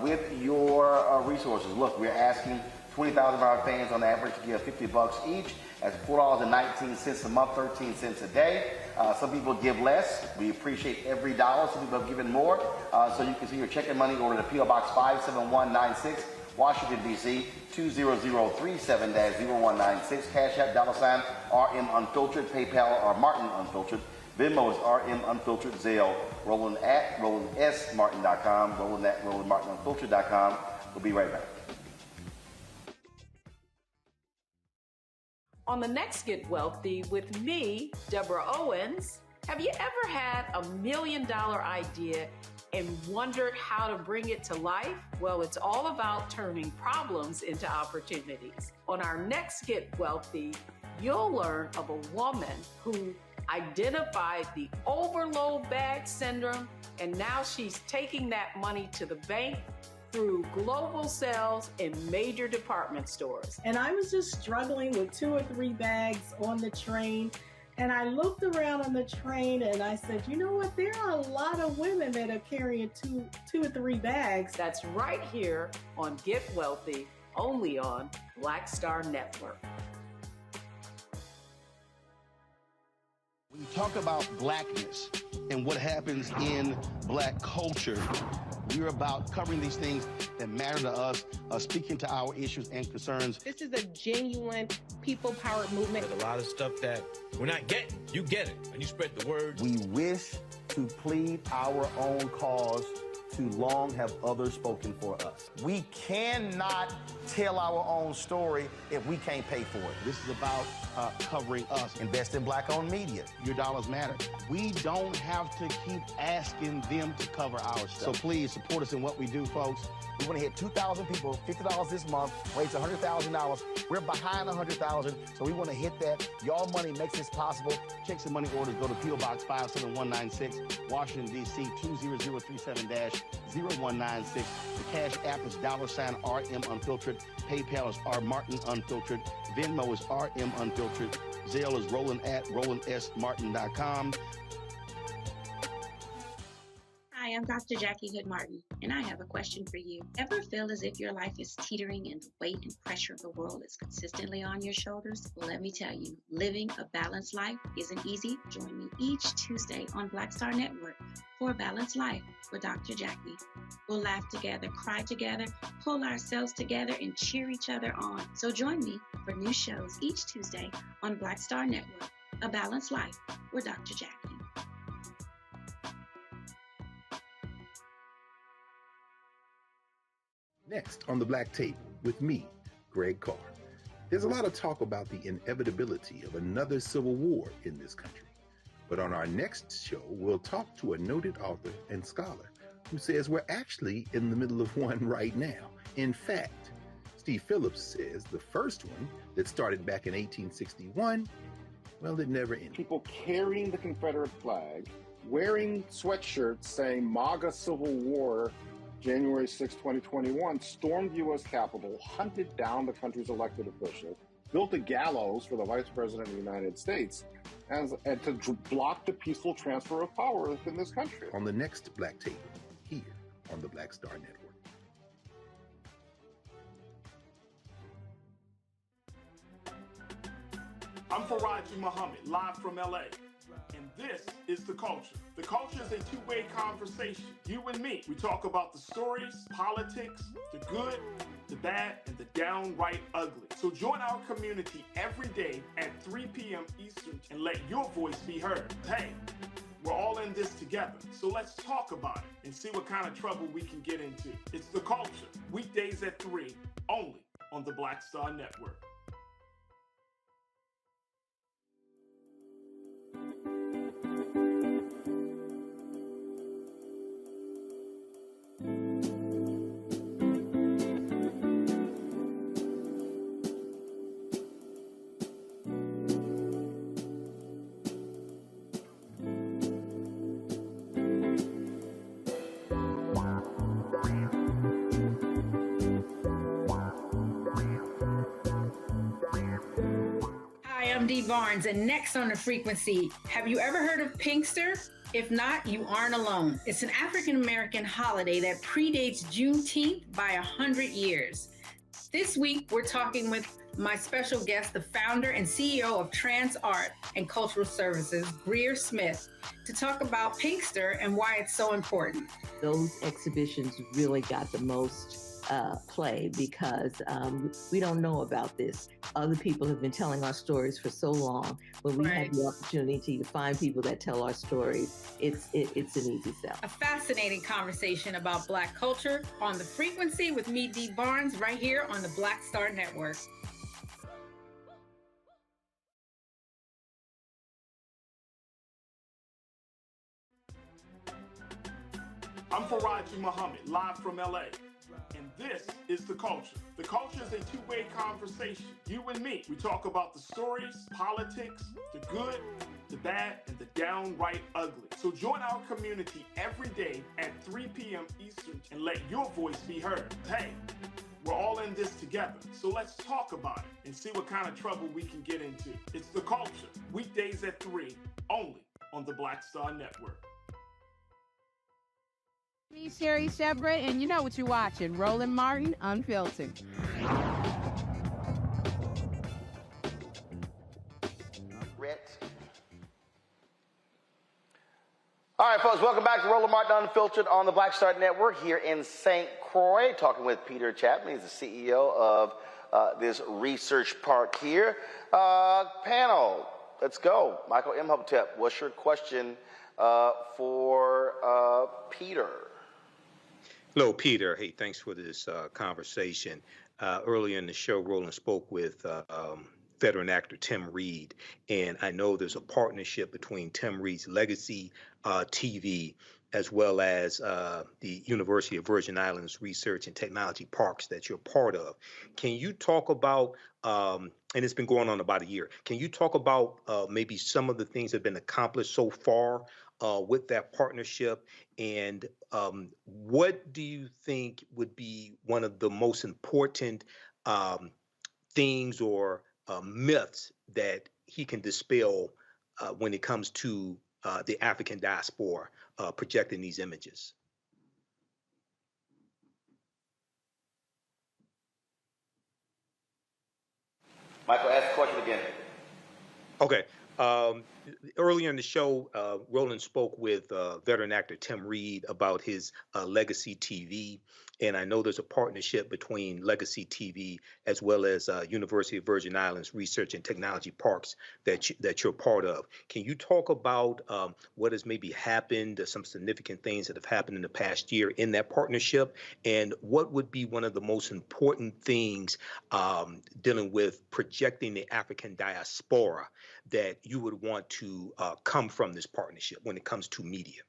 with your resources. Look, we're asking 20,000 of our fans on average to give $50 each. That's $4.19 a month, 13 cents a day. Some people give less. We appreciate every dollar. Some people have given more. So you can see your checking money order to P.O. Box 57196, Washington, D.C., 20037-0196. Cash App, $RM Unfiltered. PayPal or Martin Unfiltered. Venmo is RM Unfiltered. Zelle, Roland at RolandSMartin.com. Roland at RolandMartinUnfiltered.com. We'll be right back. On the next Get Wealthy with me, Deborah Owens, have you ever had a $1 million idea and wondered how to bring it to life? Well, it's all about turning problems into opportunities. On our next Get Wealthy, you'll learn of a woman who identified the overload bag syndrome, and now she's taking that money to the bank through global sales in major department stores. And I was just struggling with 2 or 3 bags on the train. And I looked around on the train and I said, you know what? There are a lot of women that are carrying two or 3 bags. That's right here on Get Wealthy, only on Black Star Network. When you talk about blackness and what happens in black culture, we're about covering these things that matter to us, speaking to our issues and concerns. This is a genuine people-powered movement. There's a lot of stuff that we're not getting. You get it, and you spread the word. We wish to plead our own cause. Too long have others spoken for us. We cannot tell our own story if we can't pay for it. This is about covering us. Invest in black-owned media. Your dollars matter. We don't have to keep asking them to cover our stuff. So please support us in what we do, folks. We want to hit 2,000 people, $50 this month, raise $100,000. We're behind 100,000, so we want to hit that. Y'all money makes this possible. Checks and money orders go to P.O. Box 57196, Washington, D.C., 20037-0196. The Cash App is $RM Unfiltered. PayPal is R Martin Unfiltered. Venmo is RM Unfiltered. Zelle is Roland at RolandSMartin.com. Hi, I'm Dr. Jackie Hood Martin, and I have a question for you. Ever feel as if your life is teetering and the weight and pressure of the world is consistently on your shoulders? Well, let me tell you, living a balanced life isn't easy. Join me each Tuesday on Black Star Network for A Balanced Life with Dr. Jackie. We'll laugh together, cry together, pull ourselves together, and cheer each other on. So join me for new shows each Tuesday on Black Star Network, A Balanced Life with Dr. Jackie. Next on the Black Tape with me, Greg Carr. There's a lot of talk about the inevitability of another civil war in this country. But on our next show, we'll talk to a noted author and scholar who says we're actually in the middle of one right now. In fact, Steve Phillips says the first one that started back in 1861, well, it never ended. People carrying the Confederate flag, wearing sweatshirts saying MAGA Civil War, January 6, 2021, stormed the U.S. Capitol, hunted down the country's elected officials, built a gallows for the Vice President of the United States, and to block the peaceful transfer of power within this country. On the next Black Tape, here on the Black Star Network. I'm Faraji Muhammad, live from LA. And this is The Culture. The Culture is a two-way conversation. You and me. We talk about the stories, politics, the good, the bad, and the downright ugly. So join our community every day at 3 p.m. Eastern and let your voice be heard. Hey, we're all in this together. So let's talk about it and see what kind of trouble we can get into. It's The Culture, weekdays at 3, only on the Black Star Network. D. Barnes, and next on The Frequency, have you ever heard of Pinkster? If not, you aren't alone. It's an African-American holiday that predates Juneteenth by 100 years. This week, we're talking with my special guest, the founder and CEO of Trans Art and Cultural Services, Greer Smith, to talk about Pinkster and why it's so important. Those exhibitions really got the most play because we don't know about this. Other people have been telling our stories for so long. When we have the opportunity to find people that tell our stories, it's an easy sell. A fascinating conversation about Black culture on The Frequency with me, D. Barnes, right here on the Black Star Network. I'm Faraji Muhammad, live from LA. And this is The Culture. The Culture is a two-way conversation. You and me. We talk about the stories, politics, the good, the bad, and the downright ugly. So join our community every day at 3 p.m. Eastern and let your voice be heard. Hey, we're all in this together. So let's talk about it and see what kind of trouble we can get into. It's The Culture, weekdays at 3, only on the Black Star Network. Me, Sherry Shepard, and you know what you're watching, Roland Martin Unfiltered. All right, folks, welcome back to Roland Martin Unfiltered on the Black Star Network here in St. Croix, talking with Peter Chapman. He's the CEO of this research park here. Panel, let's go. Michael Imhotep, what's your question for Peter? Hello, Peter. Hey, thanks for this conversation. Earlier in the show, Roland spoke with veteran actor Tim Reid, and I know there's a partnership between Tim Reid's Legacy TV as well as the University of Virgin Islands Research and Technology Parks that you're part of. Can you talk about, and it's been going on about a year, can you talk about maybe some of the things that have been accomplished so far with that partnership, and what do you think would be one of the most important things or myths that he can dispel when it comes to the African diaspora projecting these images? Michael, ask the question again. Okay. Earlier in the show, Roland spoke with veteran actor Tim Reid about his Legacy TV, and I know there's a partnership between Legacy TV as well as University of Virgin Islands Research and Technology Parks that you're part of. Can you talk about what has maybe happened, some significant things that have happened in the past year in that partnership, and what would be one of the most important things dealing with projecting the African diaspora that you would want to come from this partnership when it comes to media?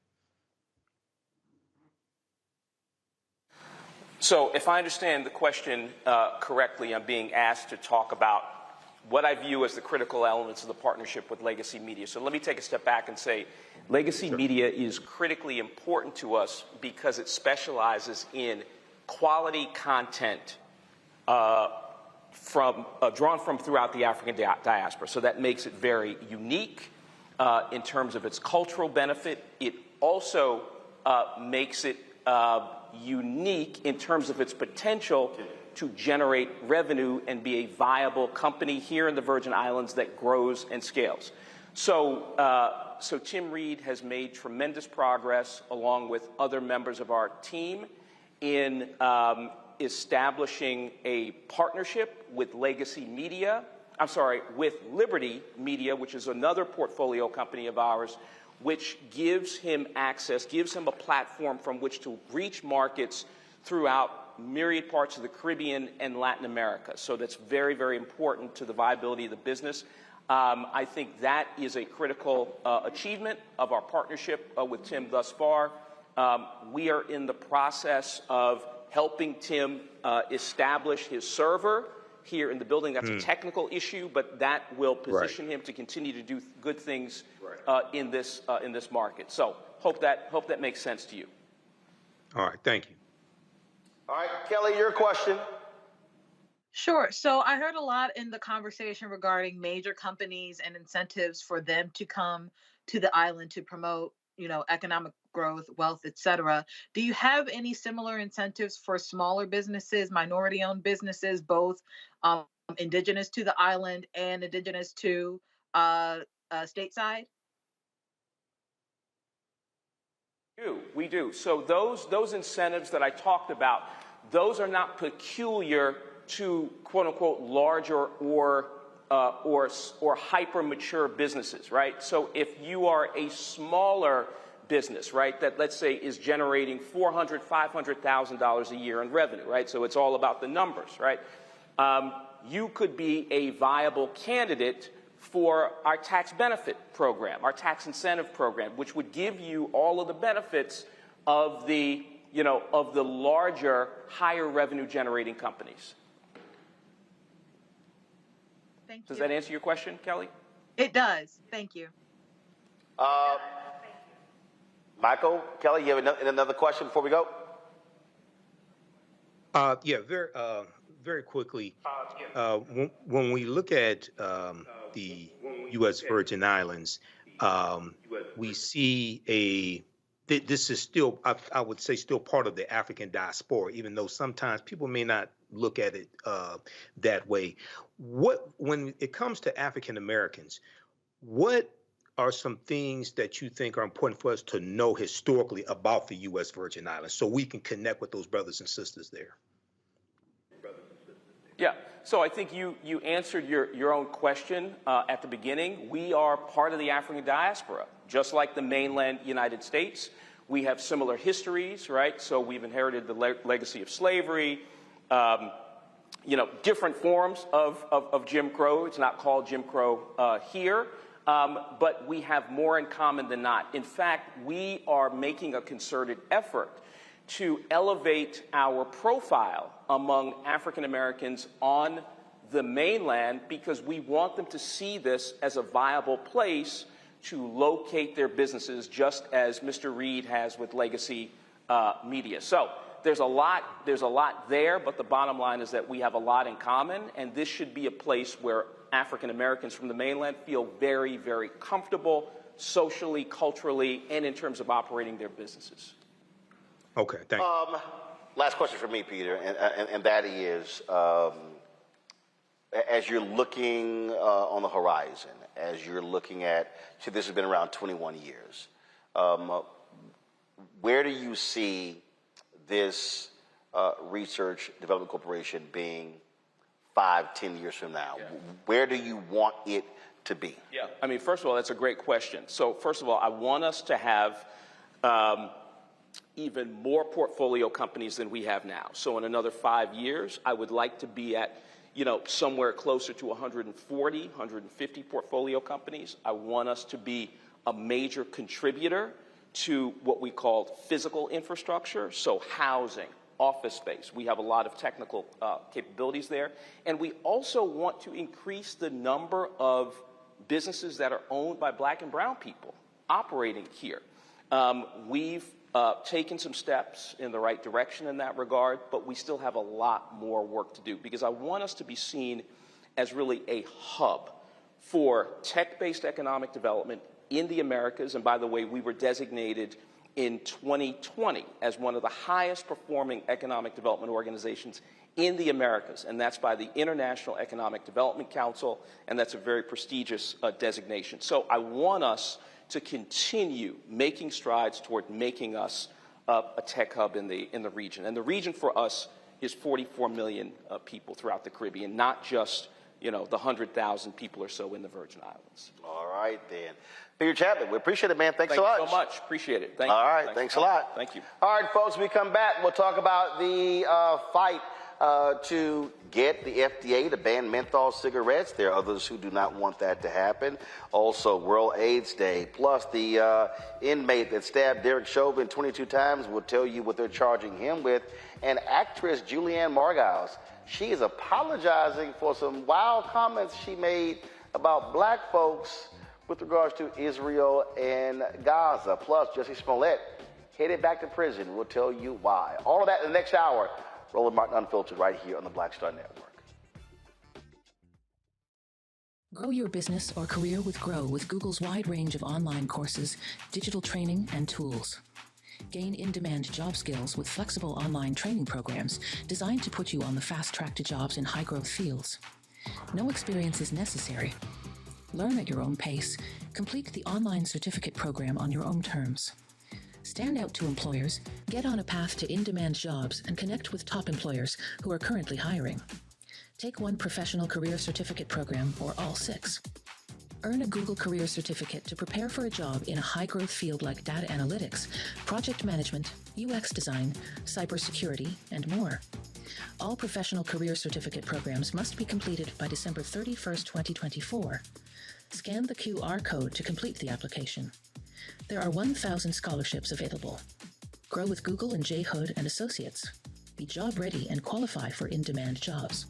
So if I understand the question correctly, I'm being asked to talk about what I view as the critical elements of the partnership with Legacy Media. So let me take a step back and say Legacy Media is critically important to us because it specializes in quality content drawn from throughout the African diaspora. So that makes it very unique in terms of its cultural benefit. It also makes it unique in terms of its potential to generate revenue and be a viable company here in the Virgin Islands that grows and scales. So Tim Reid has made tremendous progress along with other members of our team in establishing a partnership with Legacy Media, with Liberty Media, which is another portfolio company of ours, which gives him access, gives him a platform from which to reach markets throughout myriad parts of the Caribbean and Latin America. So that's very, very important to the viability of the business. I think that is a critical achievement of our partnership with Tim thus far. We are in the process of helping Tim establish his server here in the building. That's a technical issue, but that will position him to continue to do good things in this market. So hope that makes sense to you. All right, thank you. All right, Kelly, your question. Sure. So I heard a lot in the conversation regarding major companies and incentives for them to come to the island to promote, economic growth, wealth, et cetera. Do you have any similar incentives for smaller businesses, minority-owned businesses, both indigenous to the island and indigenous to stateside? We do. So those incentives that I talked about, those are not peculiar to quote unquote larger or hyper mature businesses, right? So if you are a smaller business, right, that let's say is generating $400,000, $500,000 a year in revenue, right? So it's all about the numbers, right? You could be a viable candidate for our tax benefit program, our tax incentive program, which would give you all of the benefits of the, of the larger, higher revenue generating companies. Thank Does you. that answer your question, Kelly? It does. Thank you. Michael, Kelly, you have another question before we go? Yeah, very quickly. When we look at the U.S. Virgin Islands, we see this is still, I would say, still part of the African diaspora, even though sometimes people may not look at it that way. When it comes to African Americans, what are some things that you think are important for us to know historically about the U.S. Virgin Islands so we can connect with those brothers and sisters there? Yeah, so I think you answered your own question at the beginning. We are part of the African diaspora, just like the mainland United States. We have similar histories, right? So we've inherited the legacy of slavery, different forms of Jim Crow. It's not called Jim Crow here, but we have more in common than not. In fact, we are making a concerted effort to elevate our profile among African Americans on the mainland because we want them to see this as a viable place to locate their businesses, just as Mr. Reid has with Legacy Media. So there's a lot there, but the bottom line is that we have a lot in common, and this should be a place where African Americans from the mainland feel very, very comfortable socially, culturally, and in terms of operating their businesses. Okay, thank you. Last question for me, Peter, and that is, as you're looking on the horizon, as you're looking at, so this has been around 21 years, where do you see this research development corporation being 5-10 years from now? Yeah. Where do you want it to be? Yeah, I mean, first of all, that's a great question. So first of all, I want us to have even more portfolio companies than we have now. So in another 5 years, I would like to be at, somewhere closer to 140, 150 portfolio companies. I want us to be a major contributor to what we call physical infrastructure, so housing, office space. We have a lot of technical capabilities there. And we also want to increase the number of businesses that are owned by Black and brown people operating here. We've taken some steps in the right direction in that regard, but we still have a lot more work to do because I want us to be seen as really a hub for tech-based economic development in the Americas. And by the way, we were designated in 2020 as one of the highest performing economic development organizations in the Americas, and that's by the International Economic Development Council, and that's a very prestigious designation. So I want us to continue making strides toward making us a tech hub in the region. And the region for us is 44 million people throughout the Caribbean, not just the 100,000 people or so in the Virgin Islands. All right, then. Peter Chapman, we appreciate it, man. Thanks so much. Thank you so much. Appreciate it. Thank you. All right, thanks a lot. Thank you. All right, folks, when we come back, we'll talk about the fight to get the FDA to ban menthol cigarettes. There are others who do not want that to happen. Also, World AIDS Day. Plus, the inmate that stabbed Derek Chauvin 22 times will tell you what they're charging him with. And actress Julianne Margulies, she is apologizing for some wild comments she made about Black folks with regards to Israel and Gaza. Plus, Jussie Smollett headed back to prison. We'll tell you why. All of that in the next hour. Roland Martin Unfiltered right here on the Black Star Network. Grow your business or career with Grow with Google's wide range of online courses, digital training, and tools. Gain in-demand job skills with flexible online training programs designed to put you on the fast track to jobs in high-growth fields. No experience is necessary. Learn at your own pace. Complete the online certificate program on your own terms. Stand out to employers, get on a path to in-demand jobs, and connect with top employers who are currently hiring. Take one professional career certificate program or all 6. Earn a Google Career Certificate to prepare for a job in a high-growth field like data analytics, project management, UX design, cybersecurity, and more. All professional career certificate programs must be completed by December 31st, 2024. Scan the QR code to complete the application. There are 1,000 scholarships available. Grow with Google and J. Hood and Associates. Be job ready and qualify for in-demand jobs.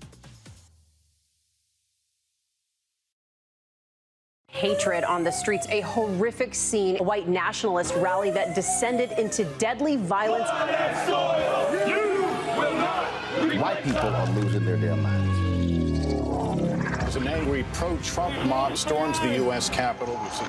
Hatred on the streets, a horrific scene, a white nationalist rally that descended into deadly violence. White people are losing their damn minds. As an angry pro-Trump mob storms the U.S. Capitol, we've seen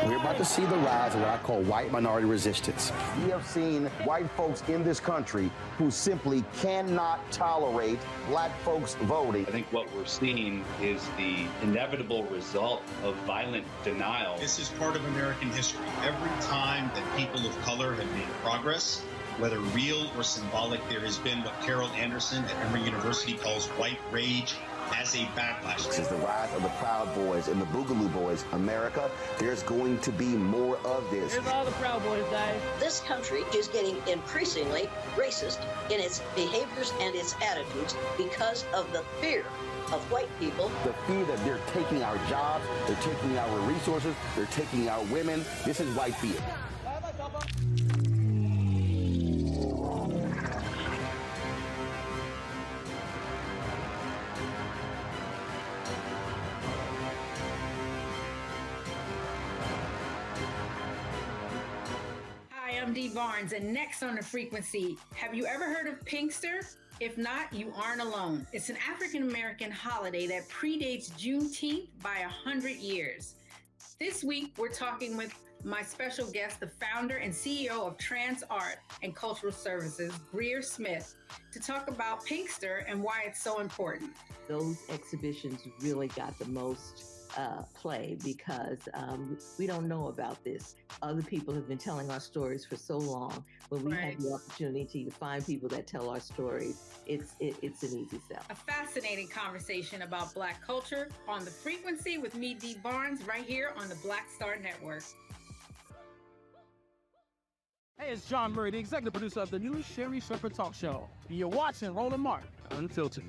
We're about to see the rise of what I call white minority resistance. We have seen white folks in this country who simply cannot tolerate black folks voting. I think what we're seeing is the inevitable result of violent denial. This is part of American history. Every time that people of color have made progress, whether real or symbolic, there has been what Carol Anderson at Emory University calls white rage as a backlash. This is the rise of the Proud Boys and the Boogaloo Boys. America, there's going to be more of this. Here's all the Proud Boys, guys. This country is getting increasingly racist in its behaviors and its attitudes because of the fear of white people. The fear that they're taking our jobs, they're taking our resources, they're taking our women. This is white fear. I'm Dee Barnes, and next on the frequency, have you ever heard of Pinkster? If not, you aren't alone. It's an African-American holiday that predates Juneteenth by 100 years. This week, we're talking with my special guest, the founder and CEO of Trans Art and Cultural Services, Greer Smith, to talk about Pinkster and why it's so important. Those exhibitions really got the most play because we don't know about this. Other people have been telling our stories for so long. When we have the opportunity to find people that tell our stories, it's an easy sell. A fascinating conversation about Black culture on the frequency with me, Dee Barnes, right here on the Black Star Network. Hey, it's John Murray, the executive producer of the new Sherry Shepherd Talk Show. You're watching Roland Martin Unfiltered.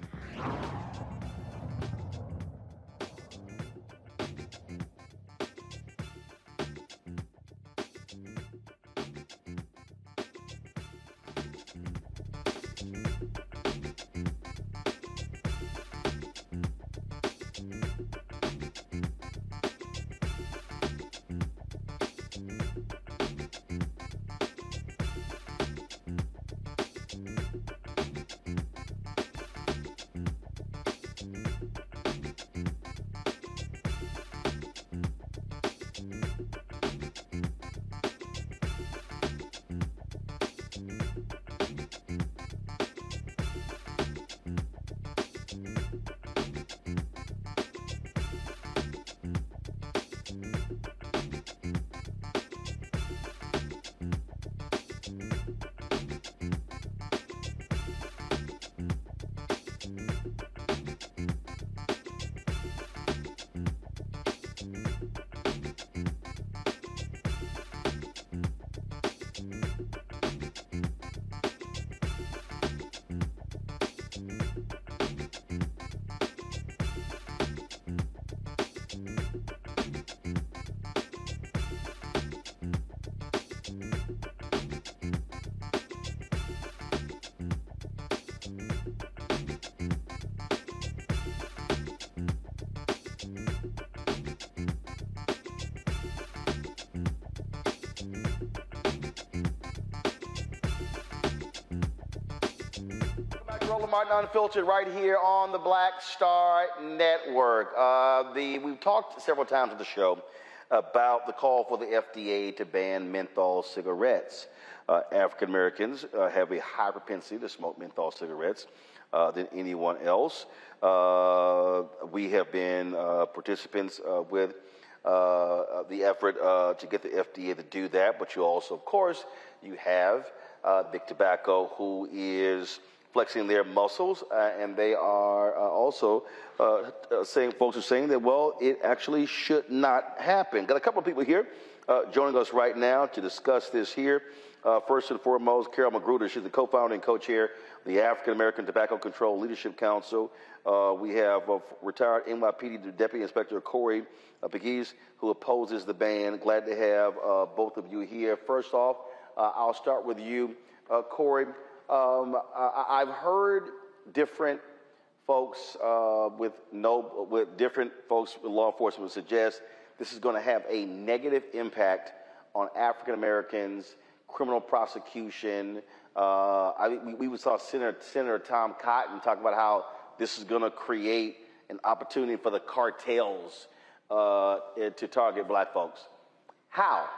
Martin Unfiltered right here on the Black Star Network. We've talked several times on the show about the call for the FDA to ban menthol cigarettes. African Americans have a high propensity to smoke menthol cigarettes than anyone else. We have been participants with the effort to get the FDA to do that, but you also, of course, you have Big Tobacco, who is flexing their muscles, and they are also folks are saying that, well, it actually should not happen. Got a couple of people here joining us right now to discuss this here. First and foremost, Carol Magruder. She's the co-founder and co-chair of the African American Tobacco Control Leadership Council. We have retired NYPD Deputy Inspector Croix, who opposes the ban. Glad to have both of you here. First off, I'll start with you, Corey. I've heard different folks with different folks with law enforcement suggest this is going to have a negative impact on African Americans, criminal prosecution. We saw Senator Tom Cotton talk about how this is going to create an opportunity for the cartels to target black folks. How?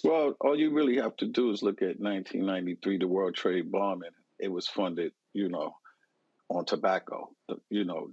Well, all you really have to do is look at 1993, the World Trade bombing. It was funded, on tobacco.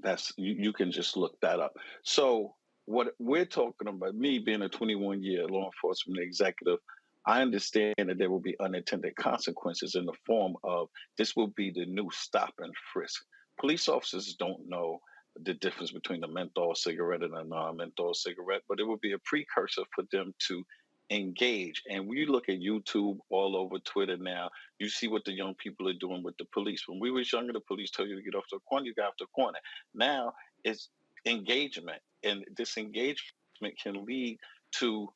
That's you can just look that up. So what we're talking about, me being a 21-year law enforcement executive, I understand that there will be unintended consequences in the form of this will be the new stop and frisk. Police officers don't know the difference between a menthol cigarette and a non-menthol cigarette, but it will be a precursor for them to engage. And when you look at YouTube, all over Twitter now, you see what the young people are doing with the police. When we was younger, the police told you to get off the corner, you got off the corner. Now it's engagement, and this engagement can lead to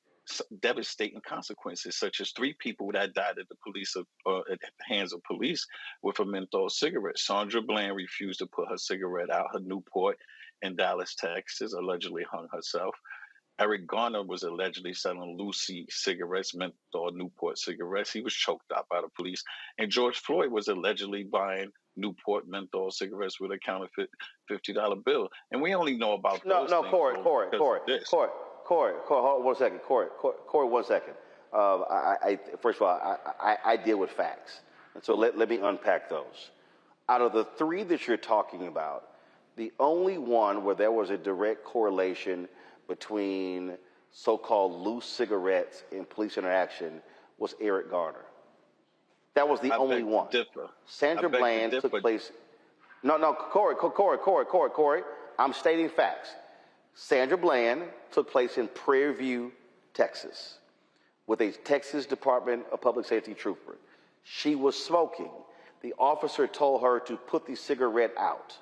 devastating consequences, such as 3 people that died at the hands of police with a menthol cigarette. Sandra Bland refused to put her cigarette out. Her Newport in Dallas, Texas, allegedly hung herself. Eric Garner was allegedly selling Lucy cigarettes, menthol Newport cigarettes. He was choked out by the police. And George Floyd was allegedly buying Newport menthol cigarettes with a counterfeit $50 bill. And we only know about those things. Corey, hold on 1 second. Corey, 1 second. First of all, I deal with facts. And so let me unpack those. Out of the 3 that you're talking about, the only one where there was a direct correlation between so-called loose cigarettes and police interaction was Eric Garner. That was the only one. Sandra Bland took place. No, Corey. I'm stating facts. Sandra Bland took place in Prairie View, Texas, with a Texas Department of Public Safety trooper. She was smoking. The officer told her to put the cigarette out.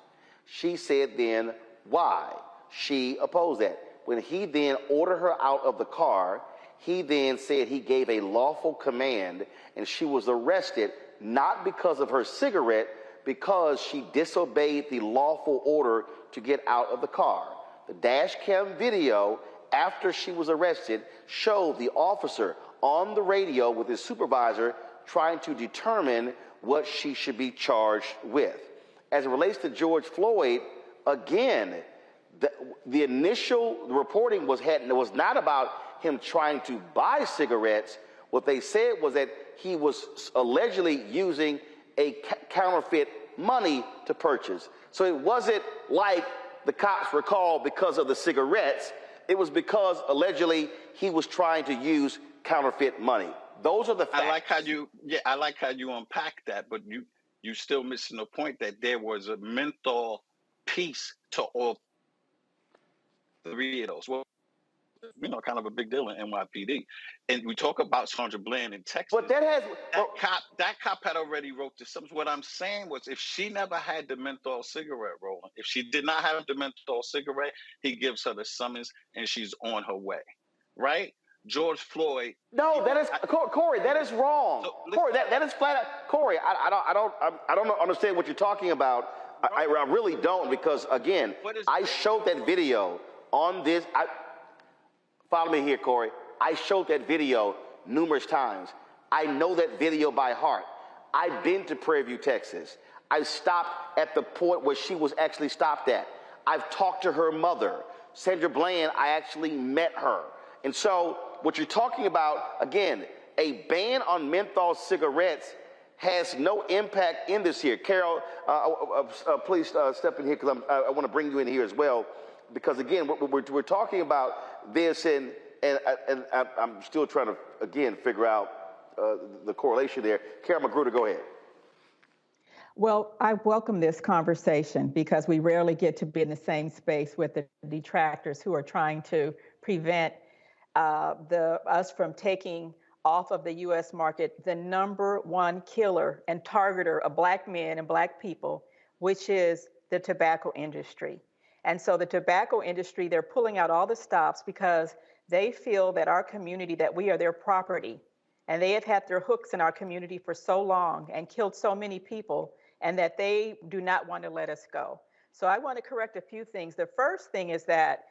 She said then why she opposed that. When he then ordered her out of the car, he then said he gave a lawful command, and she was arrested not because of her cigarette, because she disobeyed the lawful order to get out of the car. The dash cam video after she was arrested showed the officer on the radio with his supervisor trying to determine what she should be charged with. As it relates to George Floyd, again, the initial reporting was not about him trying to buy cigarettes. What they said was that he was allegedly using a counterfeit money to purchase. So it wasn't like the cops were called because of the cigarettes. It was because allegedly he was trying to use counterfeit money. Those are the facts. I like how you unpack that, but you still missing the point that there was a menthol piece to all 3 of those. Well, kind of a big deal in NYPD. And we talk about Sandra Bland in Texas. But that cop had already wrote this. What I'm saying was, if she never had the menthol cigarette, Roland, if she did not have the menthol cigarette, he gives her the summons and she's on her way, right? George Floyd. No, that is Corey. That is wrong. So, Corey, that is flat out. Corey, I don't understand what you're talking about. I really don't, because again, I showed that video on this. Follow me here, Corey. I showed that video numerous times. I know that video by heart. I've been to Prairie View, Texas. I stopped at the point where she was actually stopped at. I've talked to her mother. Sandra Bland, I actually met her. And so what you're talking about, again, a ban on menthol cigarettes has no impact in this here. Carol, please step in here because I want to bring you in here as well. Because again, we're talking about this, and I'm still trying to, again, figure out the correlation there. Carol Magruder, go ahead. Well, I welcome this conversation because we rarely get to be in the same space with the detractors who are trying to prevent us from taking off of the U.S. market the #1 killer and targeter of Black men and Black people, which is the tobacco industry. And so the tobacco industry, they're pulling out all the stops because they feel that our community, that we are their property. And they have had their hooks in our community for so long and killed so many people, and that they do not want to let us go. So I want to correct a few things. The first thing is that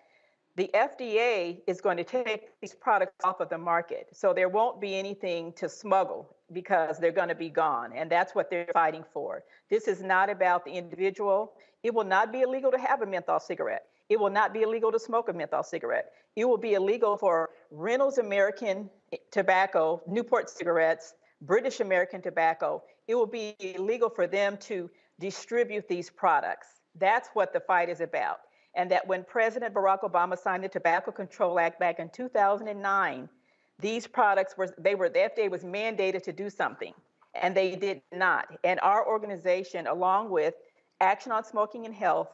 the FDA is going to take these products off of the market. So there won't be anything to smuggle because they're going to be gone. And that's what they're fighting for. This is not about the individual. It will not be illegal to have a menthol cigarette. It will not be illegal to smoke a menthol cigarette. It will be illegal for Reynolds American Tobacco, Newport cigarettes, British American Tobacco. It will be illegal for them to distribute these products. That's what the fight is about. And that when President Barack Obama signed the Tobacco Control Act back in 2009, these products the FDA was mandated to do something, and they did not. And our organization, along with Action on Smoking and Health,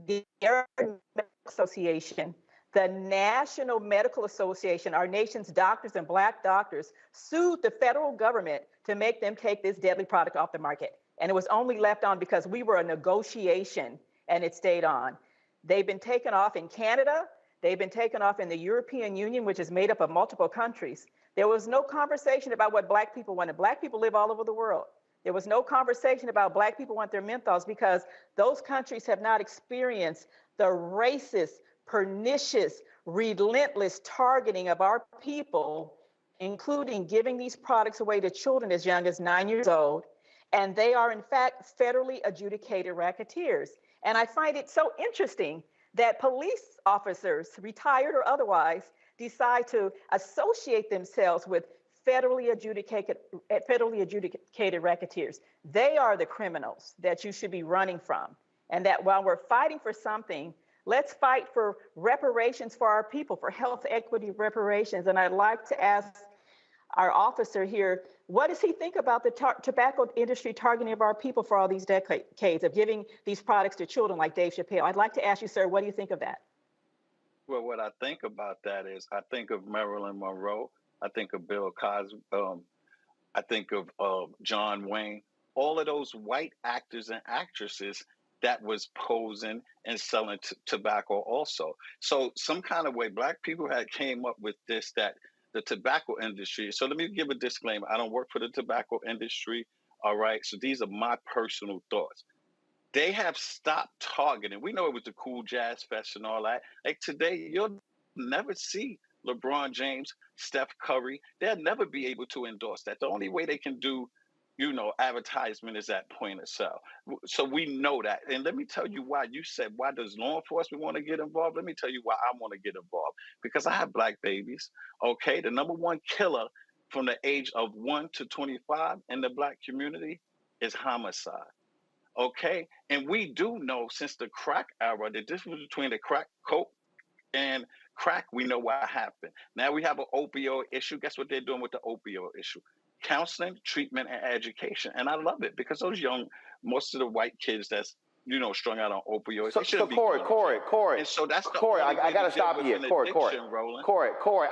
the American Medical Association, the National Medical Association, our nation's doctors and Black doctors, sued the federal government to make them take this deadly product off the market. And it was only left on because we were a negotiation, and it stayed on. They've been taken off in Canada. They've been taken off in the European Union, which is made up of multiple countries. There was no conversation about what Black people wanted. Black people live all over the world. There was no conversation about Black people want their menthols because those countries have not experienced the racist, pernicious, relentless targeting of our people, including giving these products away to children as young as 9 years old. And they are, in fact, federally adjudicated racketeers. And I find it so interesting that police officers, retired or otherwise, decide to associate themselves with federally adjudicated racketeers. They are the criminals that you should be running from. And that while we're fighting for something, let's fight for reparations for our people, for health equity reparations. And I'd like to ask our officer here, what does he think about the tobacco industry targeting of our people for all these decades of giving these products to children like Dave Chappelle? I'd like to ask you, sir, what do you think of that? Well, what I think about that is I think of Marilyn Monroe. I think of Bill Cosby. I think of John Wayne. All of those white actors and actresses that was posing and selling tobacco also. So some kind of way, Black people had came up with this, that the tobacco industry. So let me give a disclaimer. I don't work for the tobacco industry. All right. So these are my personal thoughts. They have stopped targeting. We know it was the Cool Jazz Fest and all that. Like today, you'll never see LeBron James, Steph Curry. They'll never be able to endorse that. The only way they can do, advertisement is at point of sale. So we know that. And let me tell you why. You said, why does law enforcement want to get involved? Let me tell you why I want to get involved. Because I have Black babies, okay? The #1 killer from the age of 1 to 25 in the Black community is homicide, okay? And we do know since the crack era, the difference between the crack coke and crack, we know what happened. Now we have an opioid issue. Guess what they're doing with the opioid issue? Counseling, treatment, and education. And I love it because those most of the white kids that's, strung out on opioids. So Corey. And so that's the Corey, I got to stop you here. Corey,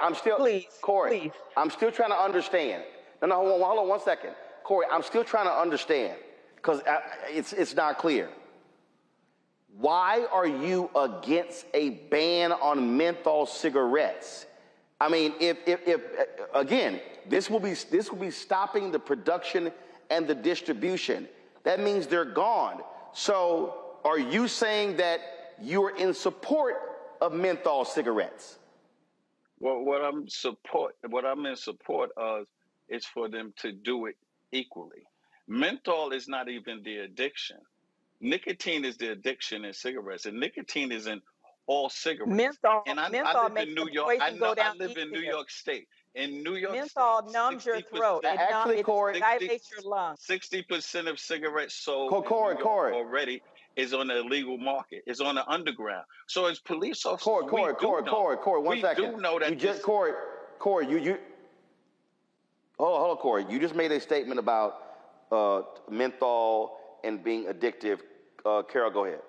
I'm still, please. I'm still trying to understand. No, hold on 1 second. Corey, I'm still trying to understand because it's not clear. Why are you against a ban on menthol cigarettes? I mean, if again, this will be stopping the production and the distribution. That means they're gone. So are you saying that you're in support of menthol cigarettes? Well, what I'm in support of is for them to do it equally. Menthol is not even the addiction. Nicotine is the addiction in cigarettes, and nicotine is in all cigarettes. Menthol, And I menthol live makes in New the York. I poison go down live in New easier. York State. In New York Menthol State, numbs your throat. Actually, Corey, it dilates your lungs. 60% of cigarettes sold in New Corey, York already is on the illegal market. It's on the underground. So as police officers, Corey, one second. We do know that you just Corey, you hold on, Corey. You just made a statement about menthol and being addictive. Carol, go ahead.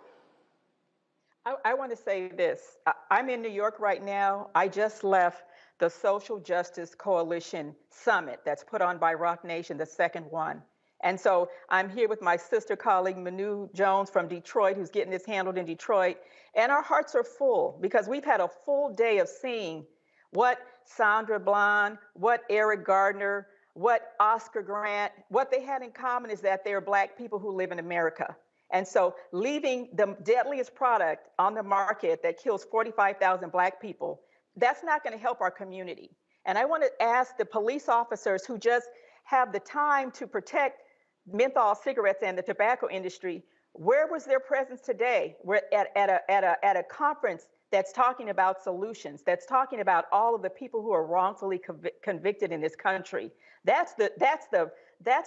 I want to say this. I'm in New York right now. I just left the Social Justice Coalition Summit that's put on by Rock Nation, the second one. And so I'm here with my sister colleague, Manu Jones from Detroit, who's getting this handled in Detroit. And our hearts are full because we've had a full day of seeing what Sandra Bland, what Eric Gardner, what Oscar Grant, what they had in common is that they're Black people who live in America. And so leaving the deadliest product on the market that kills 45,000 Black people, that's not going to help our community. And I want to ask the police officers who just have the time to protect menthol cigarettes and the tobacco industry, where was their presence today? We're at a conference that's talking about solutions, that's talking about all of the people who are wrongfully convicted in this country. That's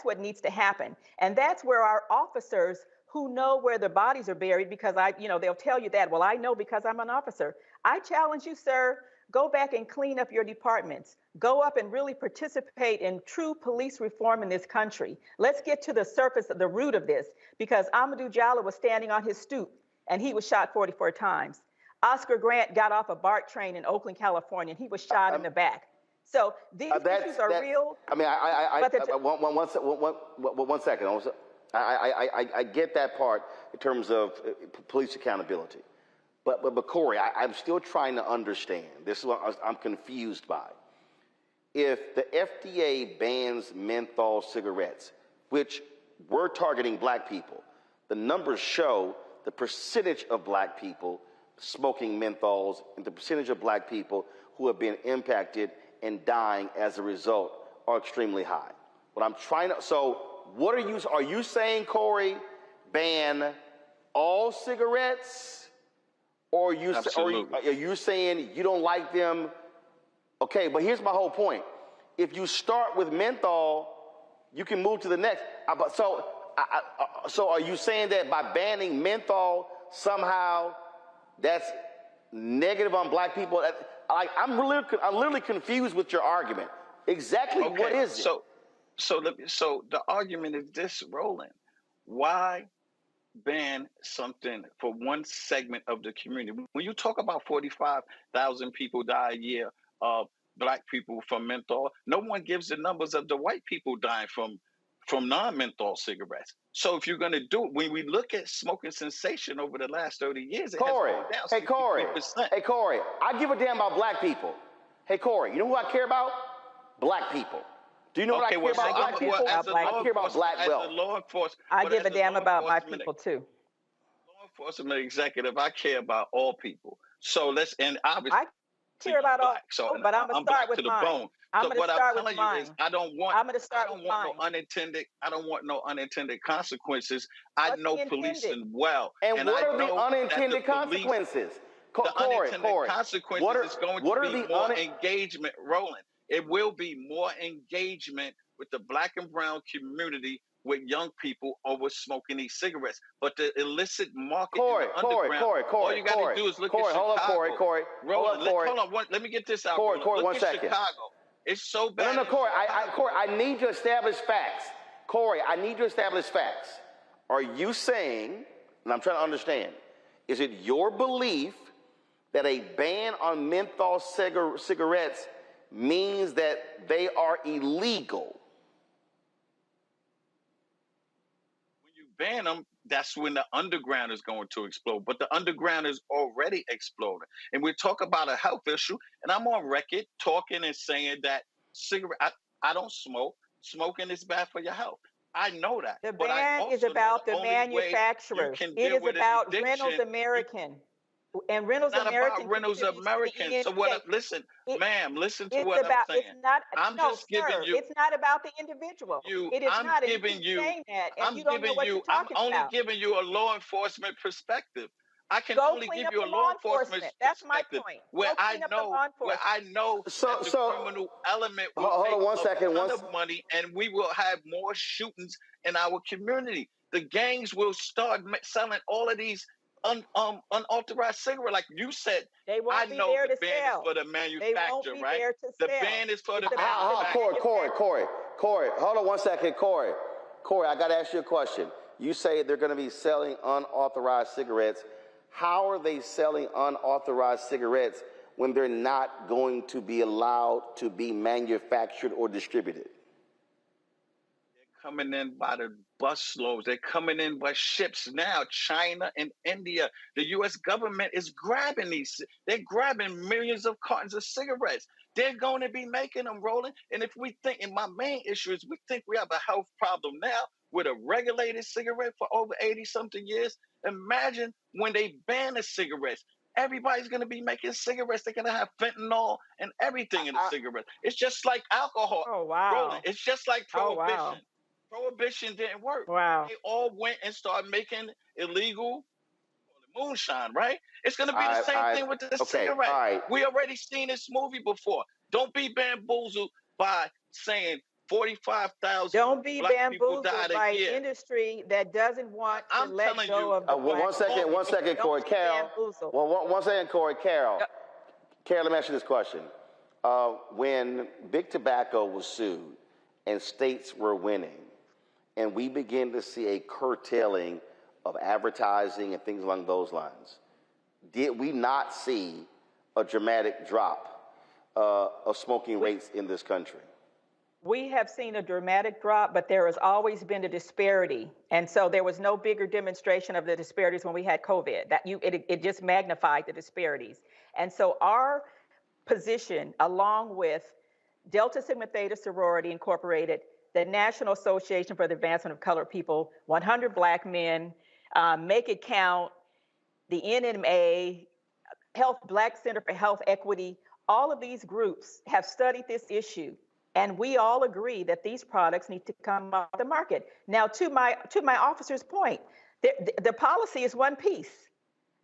what needs to happen. And that's where our officers who know where their bodies are buried, because they'll tell you that, well, I know because I'm an officer. I challenge you, sir, go back and clean up your departments. Go up and really participate in true police reform in this country. Let's get to the surface of the root of this, because Amadou Diallo was standing on his stoop and he was shot 44 times. Oscar Grant got off a BART train in Oakland, California, and he was shot in the back. So these issues are real. I mean, one second. I get that part in terms of police accountability. But Corey, I'm still trying to understand. This is what I'm confused by. If the FDA bans menthol cigarettes, which we're targeting Black people, the numbers show the percentage of Black people smoking menthols and the percentage of Black people who have been impacted and dying as a result are extremely high. What I'm trying to, what are you saying, Corey, ban all cigarettes? Or are you saying you don't like them? Okay, but here's my whole point. If you start with menthol, you can move to the next. So are you saying that by banning menthol, somehow that's negative on Black people? I'm literally confused with your argument. Exactly what is it? So the argument is this, Roland. Why ban something for one segment of the community? When you talk about 45,000 people die a year of Black people from menthol, no one gives the numbers of the white people dying from non-menthol cigarettes. So if you're going to do it, when we look at smoking cessation over the last 30 years, it has gone down 63%. Hey, Corey, I give a damn about Black people. Hey, Corey, you know who I care about? Black people. Do you know what I care about Black people? I care about Black wealth. I give a damn about my people too. Law enforcement executive, I care about all people. So obviously I care about all. But I'm gonna start with mine. I'm gonna start with mine. I don't want no unintended consequences. I know policing well. And what are the unintended consequences? The unintended consequences is going to be more engagement, Roland. It will be more engagement with the Black and brown community with young people over smoking these cigarettes. But the illicit market in the underground, all you got to do is look at Chicago. Hold on, let me get this out. Corey, look one at second. Chicago. It's so bad. No, Corey, I need to establish facts. Corey, I need to establish facts. Are you saying, and I'm trying to understand, is it your belief that a ban on menthol cigarettes means that they are illegal? When you ban them, that's when the underground is going to explode. But the underground is already exploding. And we talk about a health issue, and I'm on record talking and saying that I don't smoke. Smoking is bad for your health. I know that. The ban is about the manufacturers. It is about Reynolds American. And Reynolds Not American about Reynolds contributes to the American. So what? Listen, ma'am, listen to it's what I'm about, saying. it's not, I'm no, just giving sir, you. it's not about the individual. It is I'm not, and you giving keep you. saying that, and I'm you don't know giving what you're you. I'm talking only about. giving you a law enforcement perspective. I can Go only clean give up you the a law law enforcement enforcement. That's my perspective point. where Go I clean up the know law enforcement. that the criminal element will hold make on 1 a second. ton of money, and we will have more shootings in our community. The gangs will start selling all of these unauthorized cigarettes, like you said. They won't I be know there the to ban sell. is for the They won't manufacturer, be right? there to The sell. ban is for the It's about manufacturer. Corey, hold on 1 second. Corey, I got to ask you a question. You say they're going to be selling unauthorized cigarettes. How are they selling unauthorized cigarettes when they're not going to be allowed to be manufactured or distributed? Coming in by the busloads. They're coming in by ships now. China and India. The U.S. government is grabbing these. They're grabbing millions of cartons of cigarettes. They're going to be making them, Roland. And if we think, and my main issue is we think we have a health problem now with a regulated cigarette for over 80-something years. Imagine when they ban the cigarettes. Everybody's going to be making cigarettes. They're going to have fentanyl and everything in the cigarette. It's just like alcohol. Oh, wow. Roland, it's just like prohibition. Oh, wow. Prohibition didn't work. Wow. They all went and started making illegal moonshine, right? It's going to be the same thing with the cigarette. All right. We already seen this movie before. Don't be bamboozled by saying 45,000 Don't be black people bamboozled died by a year. an industry that doesn't want to let telling go you. of the black 1 second, vote. 1 second, Corey. Don't be Carol. bamboozled. Well, 1 second, Corey. Carol, let me ask you this question. When Big Tobacco was sued and states were winning, and we begin to see a curtailing of advertising and things along those lines, did we not see a dramatic drop of smoking rates in this country? We have seen a dramatic drop, but there has always been a disparity. And so there was no bigger demonstration of the disparities when we had COVID. It just magnified the disparities. And so our position, along with Delta Sigma Theta Sorority Incorporated, the National Association for the Advancement of Colored People, 100 Black Men, Make It Count, the NMA, Black Center for Health Equity, all of these groups have studied this issue. And we all agree that these products need to come off the market. Now, to my officer's point, the policy is one piece,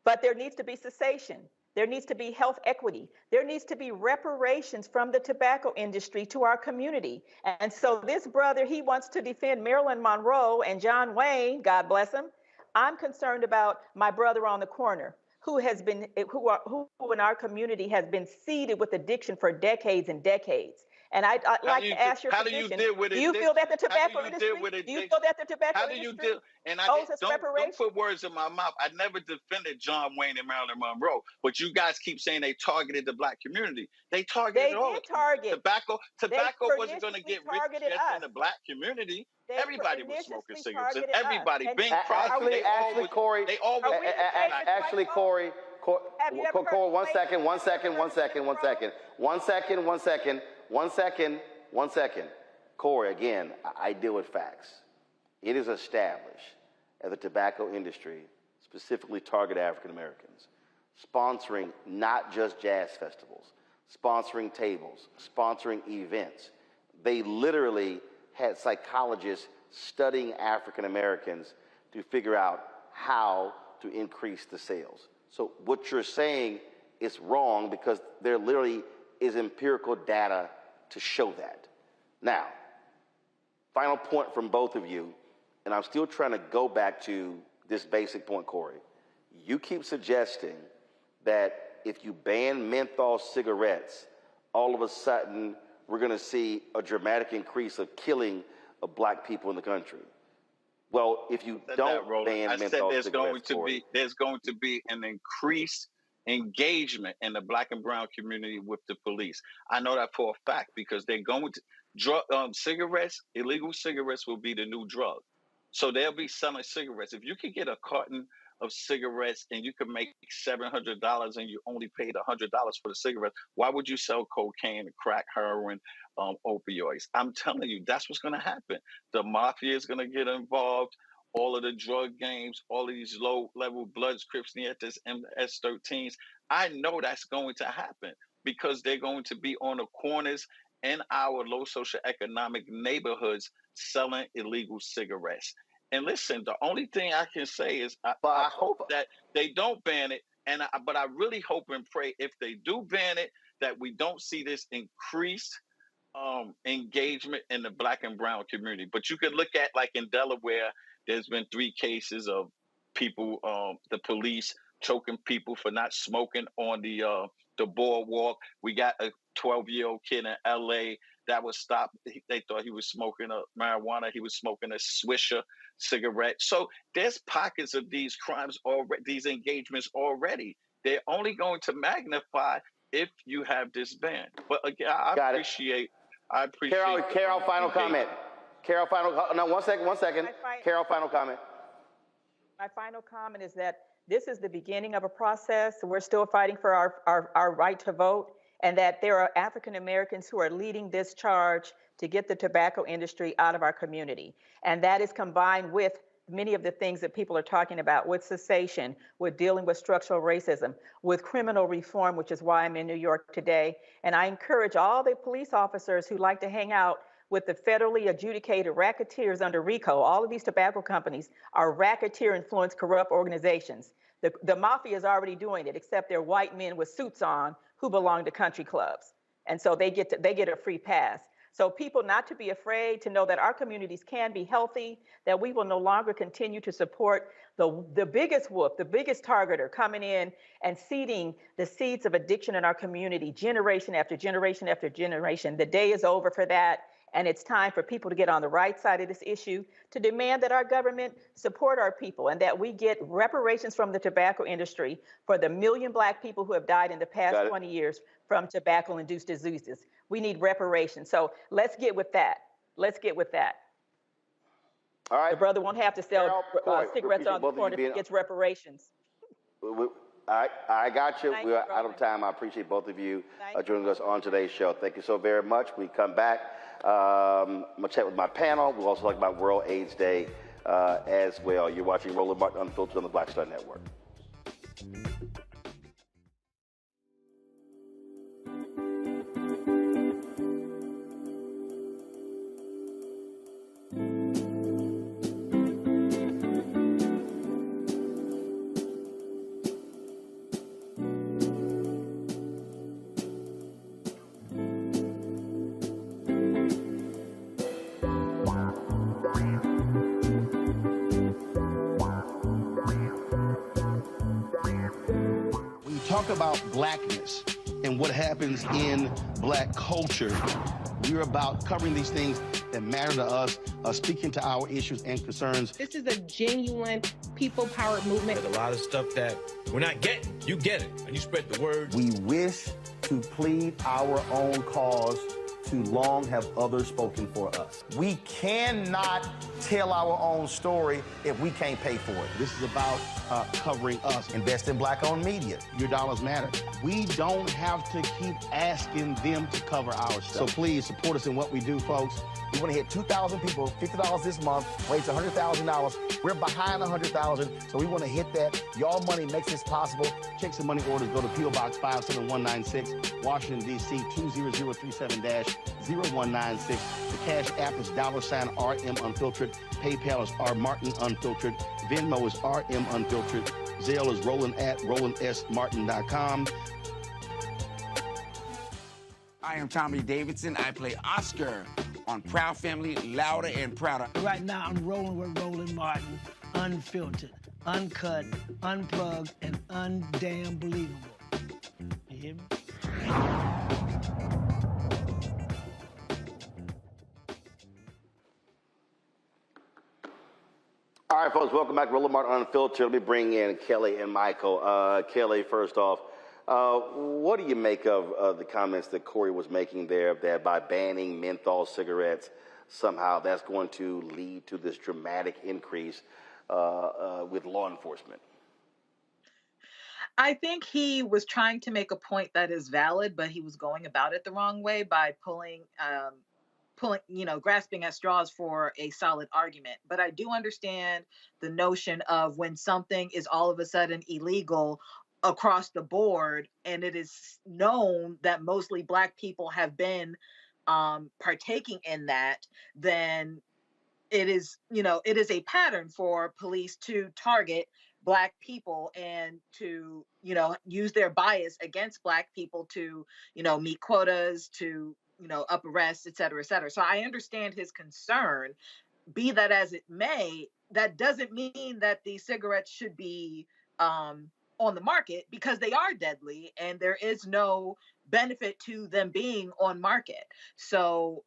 but there needs to be cessation. There needs to be health equity. There needs to be reparations from the tobacco industry to our community. And so this brother, he wants to defend Marilyn Monroe and John Wayne, God bless him. I'm concerned about my brother on the corner who in our community has been seeded with addiction for decades and decades. And I'd like to ask your position. Do you feel that the tobacco industry? Do you feel that the tobacco industry owes us reparations? Don't put words in my mouth. I never defended John Wayne and Marilyn Monroe, but you guys keep saying they targeted the black community. They targeted all. They did target. Tobacco wasn't going to get rich just in the black community. Everybody was smoking cigarettes. Everybody. Bing Crosby. Corey. Corey. Corey, 1 second. Corey, again, I deal with facts. It is established that the tobacco industry specifically target African Americans, sponsoring not just jazz festivals, sponsoring tables, sponsoring events. They literally had psychologists studying African Americans to figure out how to increase the sales. So what you're saying is wrong because there literally is empirical data to show that. Now, final point from both of you, and I'm still trying to go back to this basic point, Corey. You keep suggesting that if you ban menthol cigarettes, all of a sudden we're going to see a dramatic increase of killing of black people in the country. Well, if you don't ban menthol cigarettes, there's going to be an increased engagement in the black and brown community with the police. I know that for a fact because they're going to cigarettes. Illegal cigarettes will be the new drug, so they'll be selling cigarettes. If you could get a carton of cigarettes and you could make $700 and you only paid $100 for the cigarettes, why would you sell cocaine, crack, heroin, opioids? I'm telling you, that's what's going to happen. The mafia is going to get involved. all of the drug games, all of these low-level Bloods, Crips, Nietas, MS-13s. I know that's going to happen because they're going to be on the corners in our low socioeconomic neighborhoods selling illegal cigarettes. And listen, the only thing I can say is I hope that they don't ban it. But I really hope and pray if they do ban it, that we don't see this increased engagement in the Black and brown community. But you could look at, like in Delaware, there's been 3 cases of people, the police choking people for not smoking on the boardwalk. We got a 12-year-old kid in LA that was stopped. They thought he was smoking a marijuana. He was smoking a Swisher cigarette. So there's pockets of these crimes already, these engagements already. They're only going to magnify if you have this ban. But again, I appreciate. Carol, final comment. Carol, no, one second. Carol, final comment. My final comment is that this is the beginning of a process. We're still fighting for our right to vote, and that there are African Americans who are leading this charge to get the tobacco industry out of our community. And that is combined with many of the things that people are talking about, with cessation, with dealing with structural racism, with criminal reform, which is why I'm in New York today. And I encourage all the police officers who like to hang out with the federally adjudicated racketeers under RICO. All of these tobacco companies are racketeer-influenced corrupt organizations. The mafia is already doing it, except they're white men with suits on who belong to country clubs. And so they get a free pass. So people not to be afraid, to know that our communities can be healthy, that we will no longer continue to support the biggest whoop, the biggest targeter coming in and seeding the seeds of addiction in our community, generation after generation after generation. The day is over for that. And it's time for people to get on the right side of this issue, to demand that our government support our people and that we get reparations from the tobacco industry for the 1 million Black people who have died in the past 20 years from tobacco-induced diseases. We need reparations. So let's get with that. All right. The brother won't have to sell cigarettes on the corner if he gets reparations. I got you. We're out of time. I appreciate both of you joining us on today's show. Thank you so very much. We come back. I'm going to chat with my panel. We'll also talk about World AIDS Day as well. You're watching Roland Martin Unfiltered on the Black Star Network. Talk about blackness and what happens in Black culture. We're about covering these things that matter to us, speaking to our issues and concerns. This is a genuine people-powered movement. There's a lot of stuff that we're not getting. You get it, and you spread the word. We wish to plead our own cause. Too long have others spoken for us. We cannot tell our own story if we can't pay for it. This is about covering us. Invest in Black-owned media. Your dollars matter. We don't have to keep asking them to cover our stuff. So please support us in what we do, folks. We want to hit 2,000 people, $50 this month, raise $100,000. We're behind $100,000, so we want to hit that. Your money makes this possible. Checks and money orders go to P.O. Box 57196, Washington, D.C. 20037-0196. The Cash App is $RM Unfiltered. PayPal is R Martin Unfiltered. Venmo is RM Unfiltered. Zelle is Roland at RolandSMartin.com. I am Tommy Davidson. I play Oscar on Proud Family, Louder and Prouder. Right now, I'm rolling with Roland Martin, unfiltered, uncut, unplugged, and undamn believable. You hear me? All right, folks, welcome back to Roland Martin Unfiltered. Let me bring in Kelly and Michael. Kelly, first off, what do you make of the comments that Corey was making there, that by banning menthol cigarettes, somehow that's going to lead to this dramatic increase with law enforcement? I think he was trying to make a point that is valid, but he was going about it the wrong way by pulling grasping at straws for a solid argument. But I do understand the notion of when something is all of a sudden illegal across the board, and it is known that mostly Black people have been partaking in that, then it is a pattern for police to target Black people and to, use their bias against Black people to, meet quotas, to, up arrests, et cetera, et cetera. So I understand his concern. Be that as it may, that doesn't mean that the cigarettes should be on the market, because they are deadly and there is no benefit to them being on market. So,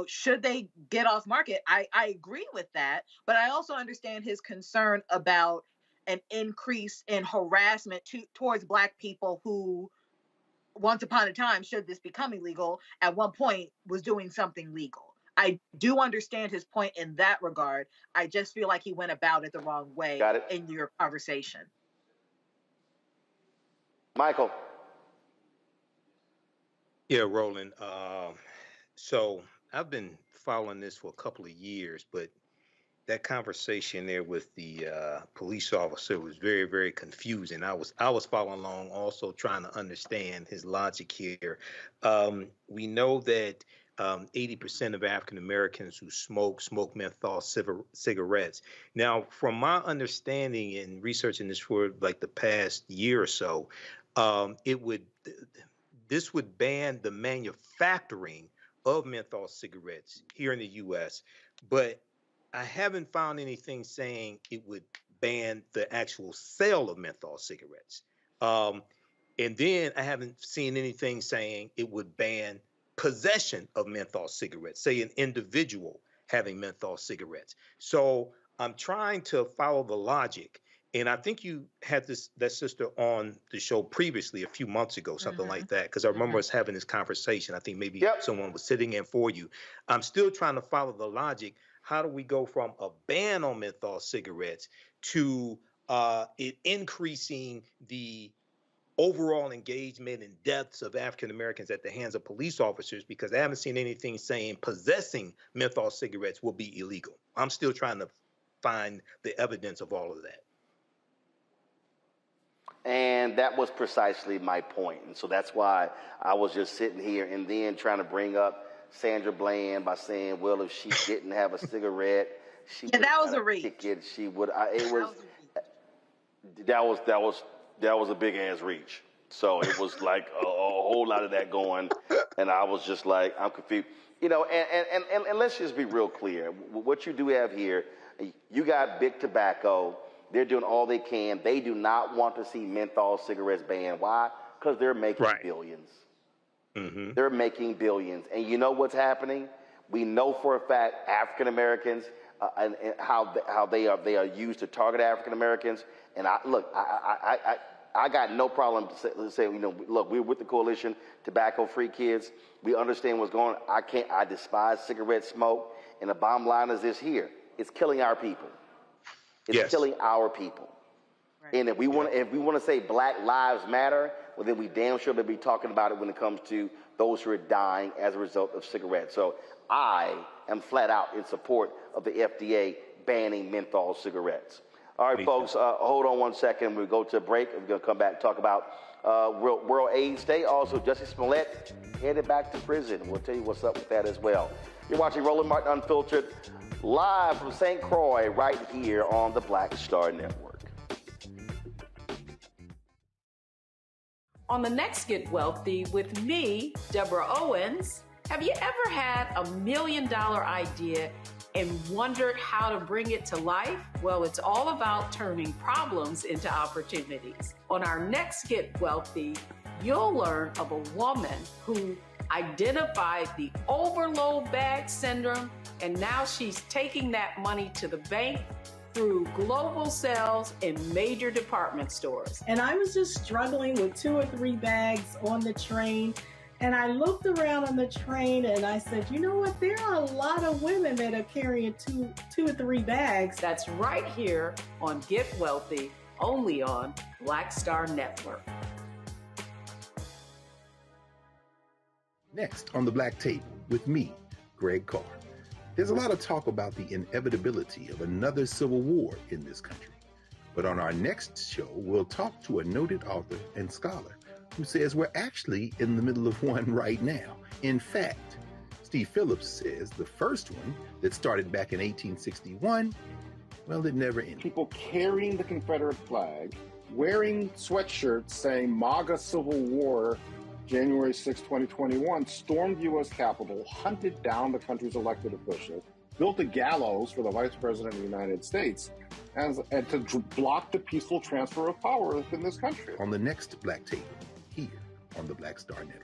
should they get off market? I agree with that, but I also understand his concern about an increase in harassment towards Black people who, once upon a time, should this become illegal, at one point was doing something legal. I do understand his point in that regard. I just feel like he went about it the wrong way in your conversation. Michael. Yeah, Roland. So I've been following this for a couple of years, but that conversation there with the police officer was very, very confusing. I was following along, also trying to understand his logic here. We know that 80% of African Americans who smoke menthol cigarettes. Now, from my understanding in researching this for like the past year or so, this would ban the manufacturing of menthol cigarettes here in the U.S., but I haven't found anything saying it would ban the actual sale of menthol cigarettes. And then I haven't seen anything saying it would ban possession of menthol cigarettes, say an individual having menthol cigarettes. So I'm trying to follow the logic. And I think you had that sister on the show previously a few months ago, something like that, because I remember us having this conversation. I think maybe someone was sitting in for you. I'm still trying to follow the logic. How do we go from a ban on menthol cigarettes to it increasing the overall engagement and deaths of African Americans at the hands of police officers? Because I haven't seen anything saying possessing menthol cigarettes will be illegal. I'm still trying to find the evidence of all of that. And that was precisely my point. And so that's why I was just sitting here and then trying to bring up Sandra Bland by saying, well, if she didn't have a cigarette, she would that was a reach. Ticket. She would. That was a big ass reach. So it was like a whole lot of that going, and I was just like, I'm confused. And let's just be real clear. What you do have here, you got big tobacco. They're doing all they can. They do not want to see menthol cigarettes banned. Why? Because they're making billions. Mm-hmm. They're making billions. And you know what's happening? We know for a fact African Americans and how they are used to target African Americans. And I got no problem to say, look, we're with the coalition, Tobacco Free Kids. We understand what's going on. I despise cigarette smoke. And the bottom line is this here. It's killing our people. It's killing our people. Right. And if we want to say Black Lives Matter, well, then we damn sure better be talking about it when it comes to those who are dying as a result of cigarettes. So I am flat out in support of the FDA banning menthol cigarettes. All right, folks, hold on 1 second. We'll go to a break. We're going to come back and talk about World AIDS Day. Also, Jussie Smollett headed back to prison. We'll tell you what's up with that as well. You're watching Roland Martin Unfiltered, live from St. Croix, right here on the Black Star Network. On the next Get Wealthy with me, Deborah Owens, have you ever had $1 million idea and wondered how to bring it to life? Well, it's all about turning problems into opportunities. On our next Get Wealthy, you'll learn of a woman who identified the overload bag syndrome, and now she's taking that money to the bank through global sales in major department stores. And I was just struggling with 2 or 3 bags on the train. And I looked around on the train and I said, you know what? There are a lot of women that are carrying 2 or 3 bags. That's right here on Get Wealthy, only on Black Star Network. Next on the Black Table with me, Greg Carr. There's a lot of talk about the inevitability of another civil war in this country. But on our next show, we'll talk to a noted author and scholar who says we're actually in the middle of one right now. In fact, Steve Phillips says the first one that started back in 1861, well, it never ended. People carrying the Confederate flag, wearing sweatshirts saying MAGA Civil War, January 6, 2021, stormed the U.S. Capitol, hunted down the country's elected officials, built a gallows for the Vice President of the United States, and to block the peaceful transfer of power within this country. On the next Black Table, here on the Black Star Network.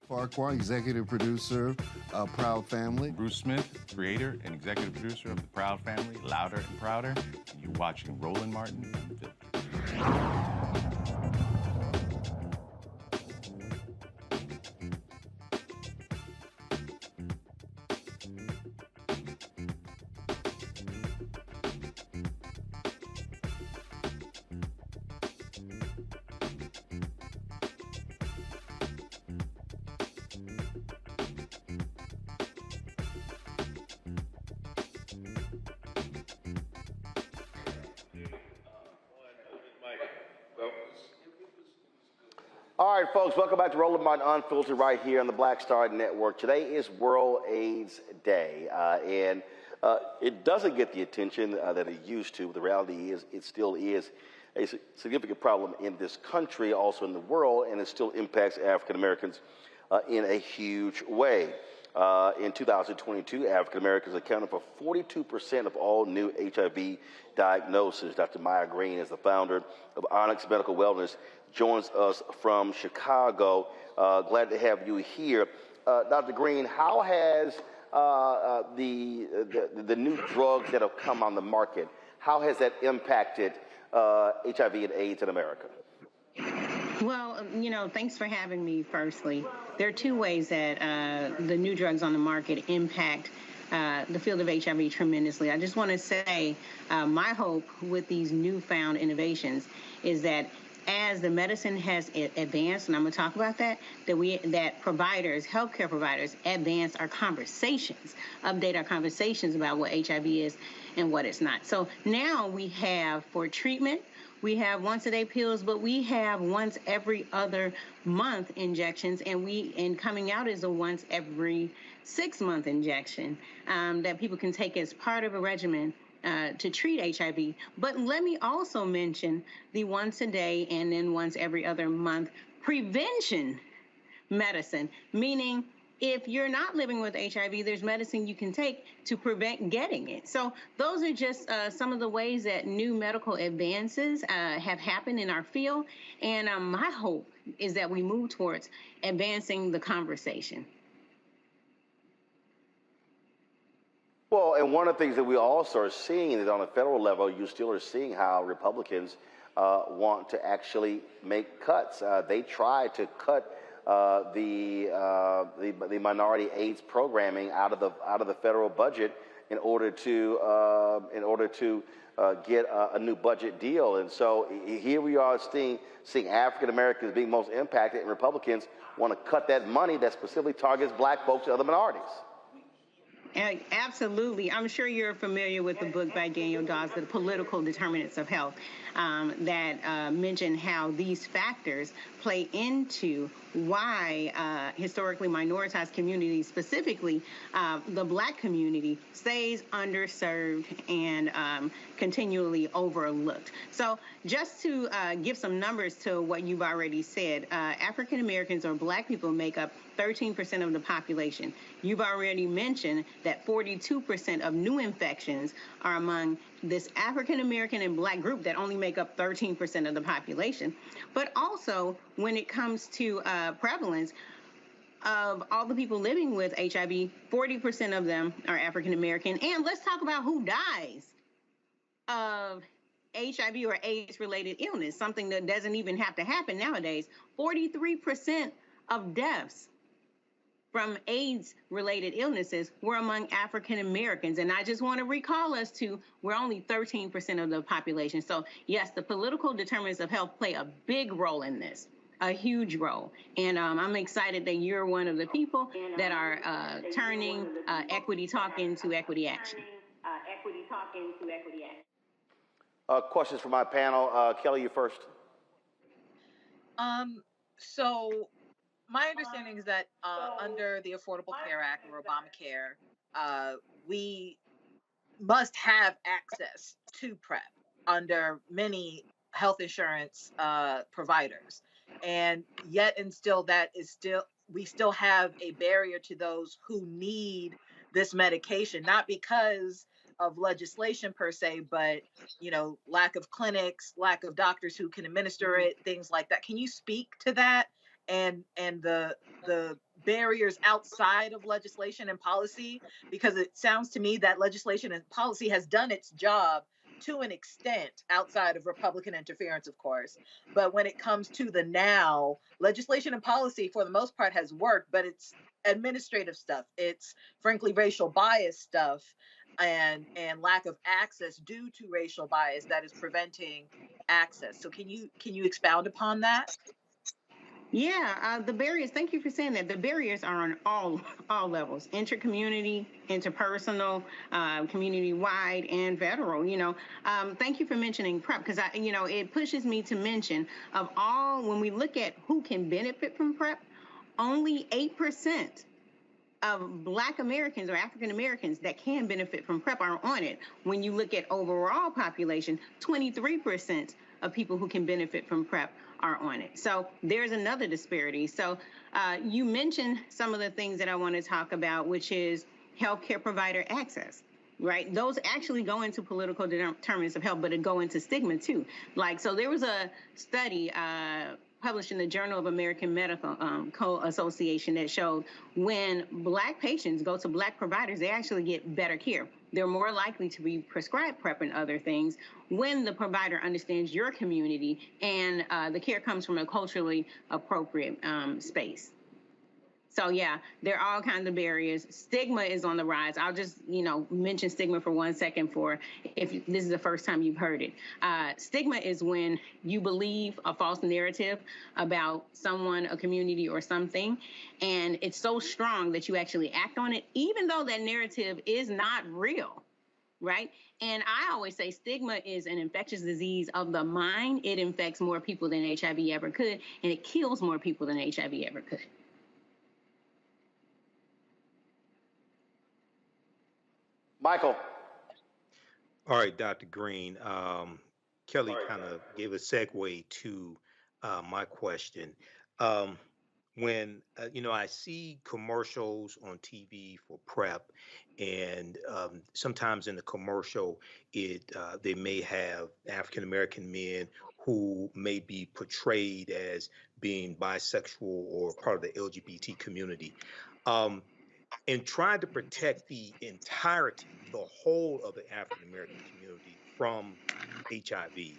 Farquhar, executive producer of Proud Family. Bruce Smith, creator and executive producer of The Proud Family, Louder and Prouder. And you're watching Roland Martin Unfiltered. All right, folks, welcome back to Roland Martin Unfiltered right here on the Black Star Network. Today is World AIDS Day, and it doesn't get the attention that it used to. The reality is it still is a significant problem in this country, also in the world, and it still impacts African Americans in a huge way. In 2022, African Americans accounted for 42% of all new HIV diagnoses. Dr. Maya Green is the founder of Onyx Medical Wellness, joins us from Chicago. Glad to have you here. Dr. Green, how has the new drugs that have come on the market, how has that impacted HIV and AIDS in America? Well, thanks for having me, firstly. There are two ways that the new drugs on the market impact the field of HIV tremendously. I just want to say my hope with these newfound innovations is that as the medicine has advanced, and I'm going to talk about that providers, healthcare providers, advance our conversations, update our conversations about what HIV is and what it's not. So now we have, for treatment, we have once-a-day pills, but we have once every other month injections, and coming out is a once every 6-month injection that people can take as part of a regimen to treat HIV. But let me also mention the once a day and then once every other month prevention medicine, meaning if you're not living with HIV, there's medicine you can take to prevent getting it. So those are just some of the ways that new medical advances have happened in our field. And my hope is that we move towards advancing the conversation. Well, and one of the things that we also are seeing is on a federal level, you still are seeing how Republicans want to actually make cuts. They try to cut the minority AIDS programming out of the federal budget in order to get a new budget deal. And so here we are seeing African Americans being most impacted, and Republicans want to cut that money that specifically targets Black folks and other minorities. Absolutely. I'm sure you're familiar with the book by Daniel Dawes, The Political Determinants of Health, that mention how these factors play into why historically minoritized communities, specifically the Black community, stays underserved and continually overlooked. So just to give some numbers to what you've already said, African Americans or Black people make up 13% of the population. You've already mentioned that 42% of new infections are among this African American and Black group that only make up 13% of the population. But also, when it comes to prevalence of all the people living with HIV, 40% of them are African American. And let's talk about who dies of HIV or AIDS-related illness, something that doesn't even have to happen nowadays. 43% of deaths from AIDS-related illnesses were among African Americans. And I just want to recall us to, we're only 13% of the population. So yes, the political determinants of health play a big role in this. a huge role. And I'm excited that you're one of the people that are turning equity talk into equity action. Questions for my panel. Kelly, you first. So my understanding is that under the Affordable Care Act or Obamacare, we must have access to PrEP under many health insurance providers, and yet and still we still have a barrier to those who need this medication, not because of legislation per se, but lack of clinics, lack of doctors who can administer it, things like that. Can you speak to that and the barriers outside of legislation and policy? Because it sounds to me that legislation and policy has done its job to an extent outside of Republican interference, of course. But when it comes to the now, legislation and policy for the most part has worked, but it's administrative stuff. It's frankly racial bias stuff and lack of access due to racial bias that is preventing access. So can you expound upon that? Yeah, the barriers, thank you for saying that. The barriers are on all levels, intercommunity, interpersonal, community-wide, and federal. Thank you for mentioning PrEP, because it pushes me to mention of all, when we look at who can benefit from PrEP, only 8% of Black Americans or African Americans that can benefit from PrEP are on it. When you look at overall population, 23% of people who can benefit from PrEP are on it. So there's another disparity. So you mentioned some of the things that I want to talk about, which is healthcare provider access, right? Those actually go into political determinants of health, but it go into stigma too. So there was a study published in the Journal of American Medical Co-Association that showed when Black patients go to Black providers, they actually get better care. They're more likely to be prescribed PrEP and other things when the provider understands your community and the care comes from a culturally appropriate space. So yeah, there are all kinds of barriers. Stigma is on the rise. I'll just, mention stigma for 1 second for if this is the first time you've heard it. Stigma is when you believe a false narrative about someone, a community, or something, and it's so strong that you actually act on it, even though that narrative is not real, right? And I always say stigma is an infectious disease of the mind. It infects more people than HIV ever could, and it kills more people than HIV ever could. Michael. All right, Dr. Green. Kelly kind of gave a segue to my question. When I see commercials on TV for PrEP, and sometimes in the commercial, they may have African American men who may be portrayed as being bisexual or part of the LGBT community. And trying to protect the entirety, the whole of the African American community from HIV.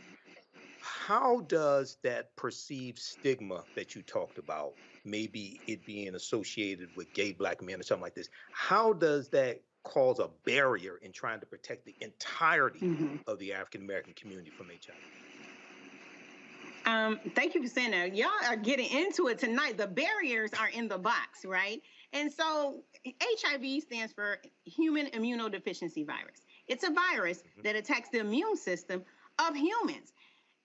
How does that perceived stigma that you talked about, maybe it being associated with gay Black men or something like this, how does that cause a barrier in trying to protect the entirety of the African American community from HIV? Thank you for saying that. Y'all are getting into it tonight. The barriers are in the box, right? And so HIV stands for human immunodeficiency virus. It's a virus that attacks the immune system of humans.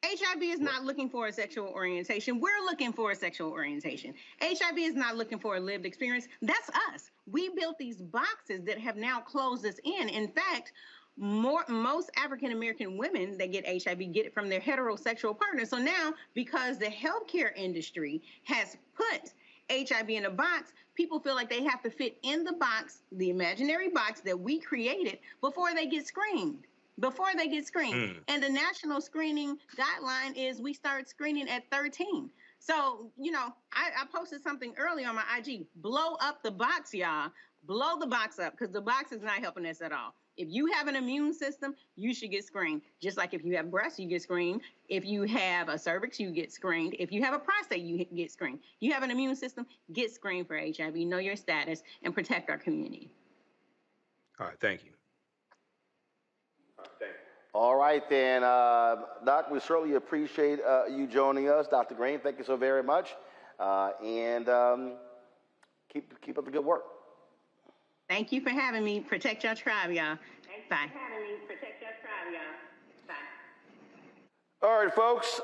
HIV is not looking for a sexual orientation. We're looking for a sexual orientation. HIV is not looking for a lived experience. That's us. We built these boxes that have now closed us in. In fact, most African-American women that get HIV get it from their heterosexual partners. So now, because the healthcare industry has put HIV in a box, people feel like they have to fit in the box, the imaginary box that we created before they get screened. And the national screening guideline is we start screening at 13. So, I posted something earlier on my IG, blow up the box, y'all. Blow the box up, because the box is not helping us at all. If you have an immune system, you should get screened. Just like if you have breasts, you get screened. If you have a cervix, you get screened. If you have a prostate, you get screened. You have an immune system, get screened for HIV. Know your status and protect our community. All right, thank you. All right, then, Doc, we certainly appreciate you joining us. Dr. Green, thank you so very much. And keep up the good work. Thank you for having me. Protect your tribe, y'all. Bye. All right, folks,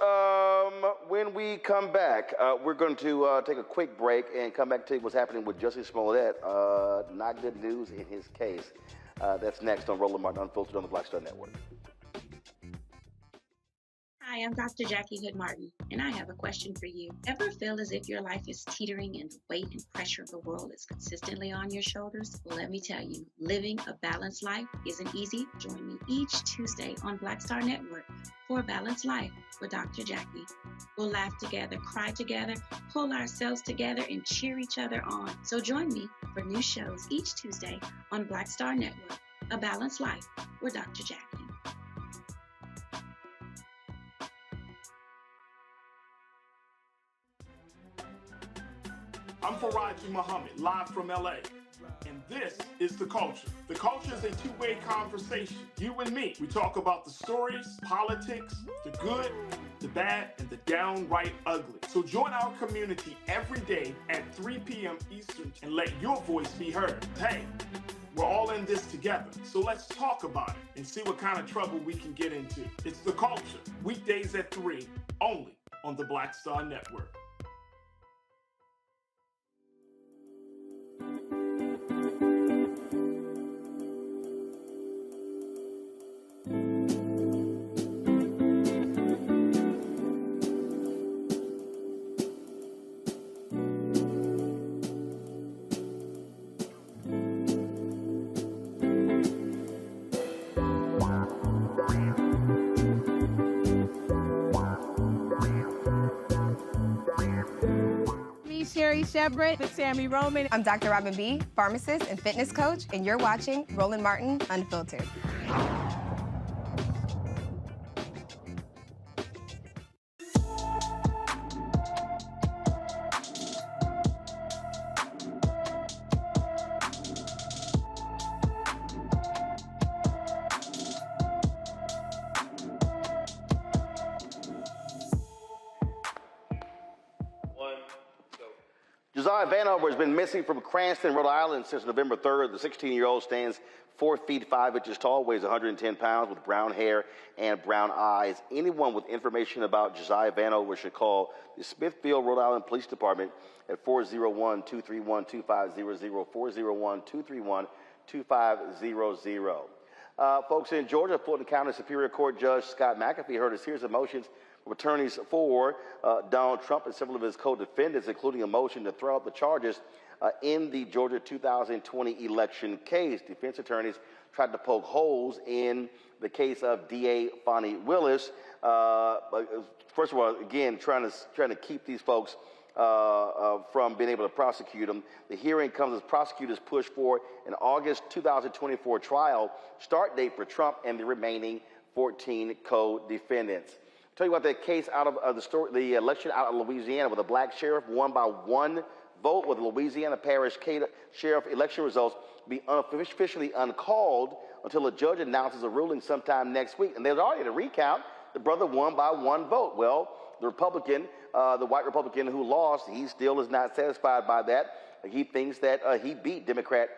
when we come back, we're going to take a quick break and come back to tell you what's happening with Jussie Smollett. Not good news in his case. That's next on Roland Martin Unfiltered on the Black Star Network. Hi, I'm Dr. Jackie Hood Martin, and I have a question for you. Ever feel as if your life is teetering and the weight and pressure of the world is consistently on your shoulders? Well, let me tell you, living a balanced life isn't easy. Join me each Tuesday on Black Star Network for A Balanced Life with Dr. Jackie. We'll laugh together, cry together, pull ourselves together, and cheer each other on. So join me for new shows each Tuesday on Black Star Network, A Balanced Life with Dr. Jackie. I'm Faraji Muhammad, live from LA. And this is The Culture. The Culture is a two-way conversation. You and me. We talk about the stories, politics, the good, the bad, and the downright ugly. So join our community every day at 3 p.m. Eastern and let your voice be heard. Hey, we're all in this together. So let's talk about it and see what kind of trouble we can get into. It's The Culture, weekdays at 3, only on the Black Star Network. Sherry Shebret with Sammy Roman. I'm Dr. Robin B., pharmacist and fitness coach, and you're watching Roland Martin Unfiltered. Josiah Vanover has been missing from Cranston, Rhode Island since November 3rd. The 16-year-old stands 4 feet 5 inches tall, weighs 110 pounds, with brown hair and brown eyes. Anyone with information about Josiah Vanover should call the Smithfield, Rhode Island Police Department at 401-231-2500, 401-231-2500. Folks, in Georgia, Fulton County Superior Court Judge Scott McAfee heard a series of motions from attorneys for Donald Trump and several of his co-defendants, including a motion to throw out the charges in the Georgia 2020 election case. Defense attorneys tried to poke holes in the case of D.A. Fonnie Willis. First of all, again, trying to keep these folks from being able to prosecute them. The hearing comes as prosecutors push for an August 2024 trial start date for Trump and the remaining 14 co-defendants. Tell you about that case out of the election out of Louisiana, where the black sheriff won by 1 vote, with the Louisiana Parish Sheriff election results be officially uncalled until a judge announces a ruling sometime next week. And there's already a recount. The brother won by 1 vote. Well, the Republican, the white Republican who lost, he still is not satisfied by that. He thinks that he beat Democrat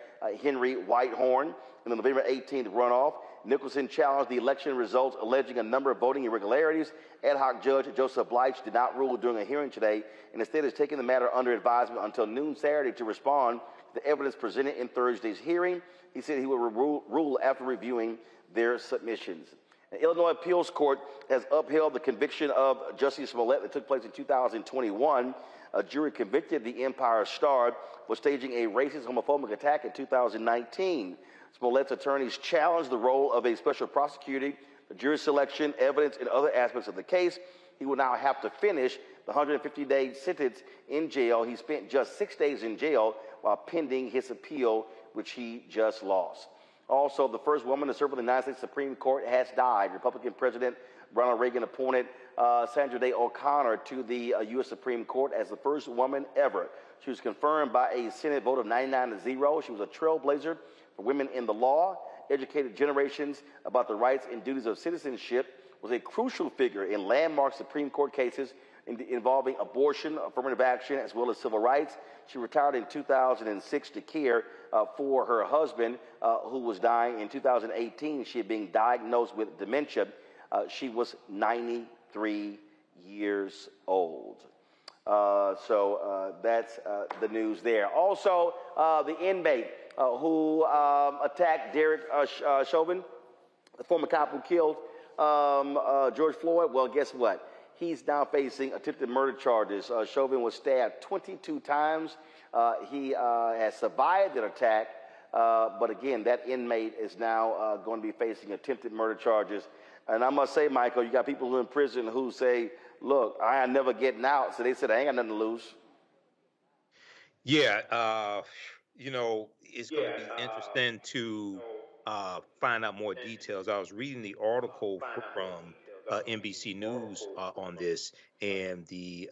Henry Whitehorn in the November 18th runoff. Nicholson challenged the election results, alleging a number of voting irregularities. Ad hoc Judge Joseph Bleich did not rule during a hearing today, and instead is taking the matter under advisement until noon Saturday to respond to the evidence presented in Thursday's hearing. He said he will rule after reviewing their submissions. An Illinois appeals court has upheld the conviction of Jussie Smollett that took place in 2021. A jury convicted the Empire Star for staging a racist, homophobic attack in 2019. Smollett's attorneys challenged the role of a special prosecutor, the jury selection, evidence, and other aspects of the case. He will now have to finish the 150-day sentence in jail. He spent just 6 days in jail while pending his appeal, which he just lost. Also, the first woman to serve on the United States Supreme Court has died. Republican President Ronald Reagan appointed Sandra Day O'Connor to the U.S. Supreme Court as the first woman ever. She was confirmed by a Senate vote of 99-0. She was a trailblazer for women in the law educated generations about the rights and duties of citizenship, was a crucial figure in landmark Supreme Court cases involving abortion, affirmative action, as well as civil rights. She retired in 2006 to care for her husband, who was dying. In 2018, she had been diagnosed with dementia. She was 93 years old. So that's the news there. Also, the inmate who attacked Derek Chauvin, the former cop who killed George Floyd, well, guess what? He's now facing attempted murder charges. Chauvin was stabbed 22 times. He has survived an attack, but again, that inmate is now going to be facing attempted murder charges. And I must say, Michael, you got people who are in prison who say, look, I ain't never getting out. So they said, I ain't got nothing to lose. Yeah, you know, it's going to be interesting to find out more details. I was reading the article from NBC News on this, and the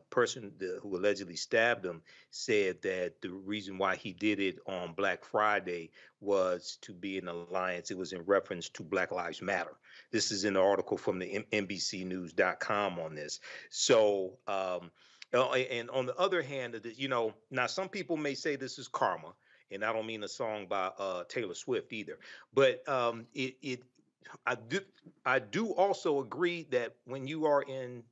person who allegedly stabbed him said that the reason why he did it on Black Friday was to be an alliance. It was in reference to Black Lives Matter. This is in the article from the NBCnews.com on this. So, and on the other hand, you know, now some people may say this is karma, and I don't mean a song by Taylor Swift either, but I do also agree that when you are in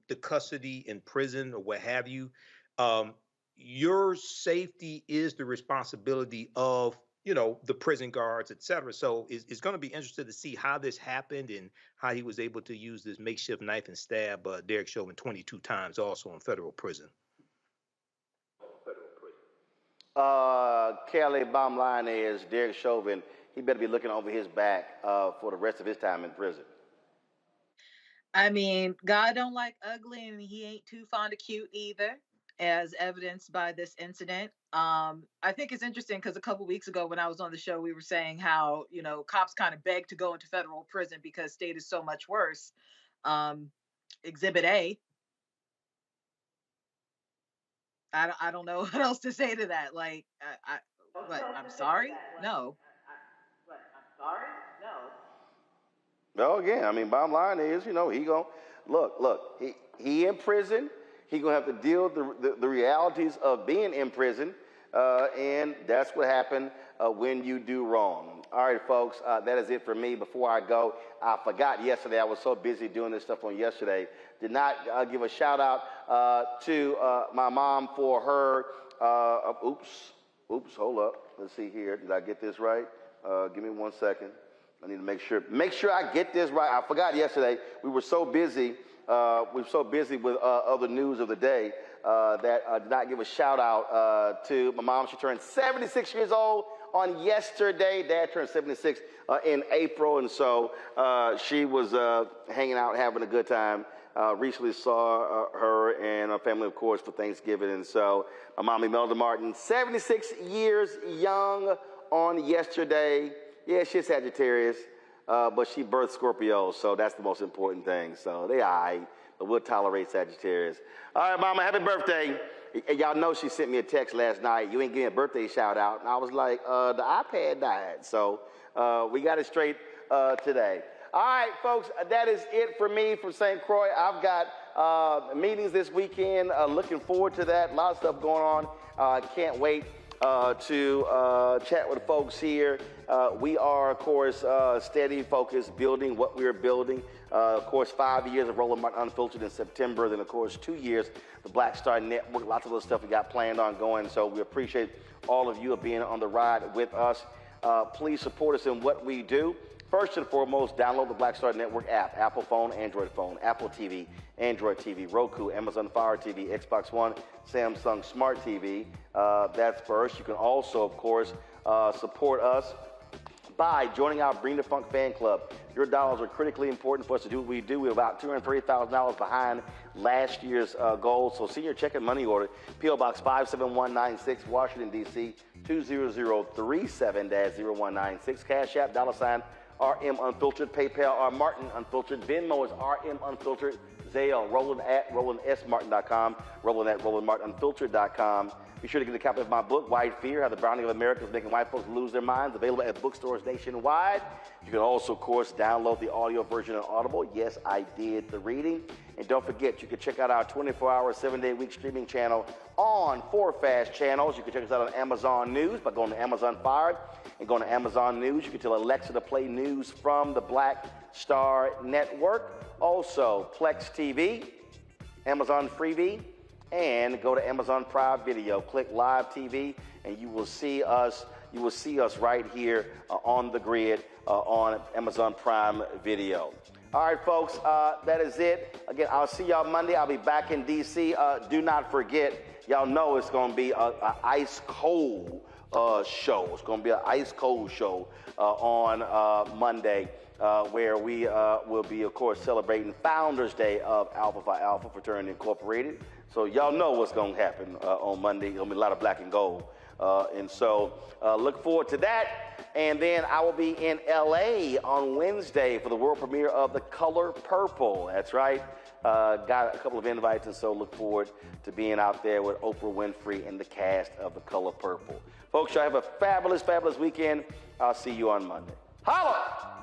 the custody in prison or what have you, your safety is the responsibility of, you know, the prison guards, et cetera. So it's going to be interesting to see how this happened and how he was able to use this makeshift knife and stab Derek Chauvin 22 times also in federal prison. Kelly, bottom line is Derek Chauvin, he better be looking over his back for the rest of his time in prison. I mean, God don't like ugly, and he ain't too fond of cute either, as evidenced by this incident. I think it's interesting because a couple weeks ago when I was on the show, we were saying how, you know, cops kind of beg to go into federal prison because state is so much worse. Exhibit A. I don't know what else to say to that. Like, I'm sorry? No. Well, again, I mean, bottom line is, you know, he gonna look. He in prison. He gonna have to deal with the realities of being in prison, and that's what happened when you do wrong. All right, folks, that is it for me. Before I go, I forgot yesterday. I was so busy doing this stuff on yesterday. Did not give a shout out to my mom for her. Oops, hold up. Let's see here. Did I get this right? Give me 1 second. I need to make sure I get this right. I forgot yesterday. We were so busy. With other news of the day that I did not give a shout out to my mom. She turned 76 years old on yesterday. Dad turned 76 in April, and so she was hanging out, having a good time. Recently saw her and her family, of course, for Thanksgiving, and so my mom, Imelda Martin, 76 years young on yesterday. Yeah, she's Sagittarius, but she birthed Scorpio, so that's the most important thing. So they all right, but we'll tolerate Sagittarius. All right, Mama, happy birthday. Y'all know she sent me a text last night. You ain't getting a birthday shout out. And I was like, the iPad died. So we got it straight today. All right, folks, that is it for me from St. Croix. I've got meetings this weekend. Looking forward to that. A lot of stuff going on. Can't wait to chat with folks here. We are, of course, steady, focused, building what we're building. Of course, 5 years of Roland Martin Unfiltered in September. Then, of course, 2 years, the Black Star Network. Lots of other stuff we got planned on going. So we appreciate all of you being on the ride with us. Please support us in what we do. First and foremost, download the Black Star Network app. Apple phone, Android phone, Apple TV, Android TV, Roku, Amazon Fire TV, Xbox One, Samsung Smart TV. That's first. You can also, of course, support us by joining our Bring the Funk fan club. Your dollars are critically important for us to do what we do. We're about $230,000 behind last year's goal. So send your check and money order. P.O. Box 57196, Washington, D.C., 20037-0196. Cash App, $, RM Unfiltered. PayPal, R Martin Unfiltered. Venmo is RM Unfiltered. Zale, Roland at RolandSMartin.com. Roland at RolandMartinUnfiltered.com. Be sure to get a copy of my book, White Fear, How the Browning of America is Making White Folks Lose Their Minds, available at bookstores nationwide. You can also, of course, download the audio version on Audible. Yes, I did the reading. And don't forget, you can check out our 24-hour, 7-day-a-week streaming channel on 4 fast channels. You can check us out on Amazon News by going to Amazon Fire and going to Amazon News. You can tell Alexa to play news from the Black Star Network. Also, Plex TV, Amazon Freevee, and go to Amazon Prime Video. Click Live TV, and you will see us. You will see us right here on the grid on Amazon Prime Video. All right, folks, that is it. Again, I'll see y'all Monday. I'll be back in D.C. Do not forget, y'all know it's going to be an ice-cold show. It's going to be an ice-cold show on Monday, where we will be, of course, celebrating Founders Day of Alpha Phi Alpha Fraternity Incorporated. So y'all know what's going to happen on Monday. There's going to be a lot of black and gold. And so look forward to that. And then I will be in L.A. on Wednesday for the world premiere of The Color Purple. That's right. Got a couple of invites, and so look forward to being out there with Oprah Winfrey and the cast of The Color Purple. Folks, y'all have a fabulous, fabulous weekend. I'll see you on Monday. Holla!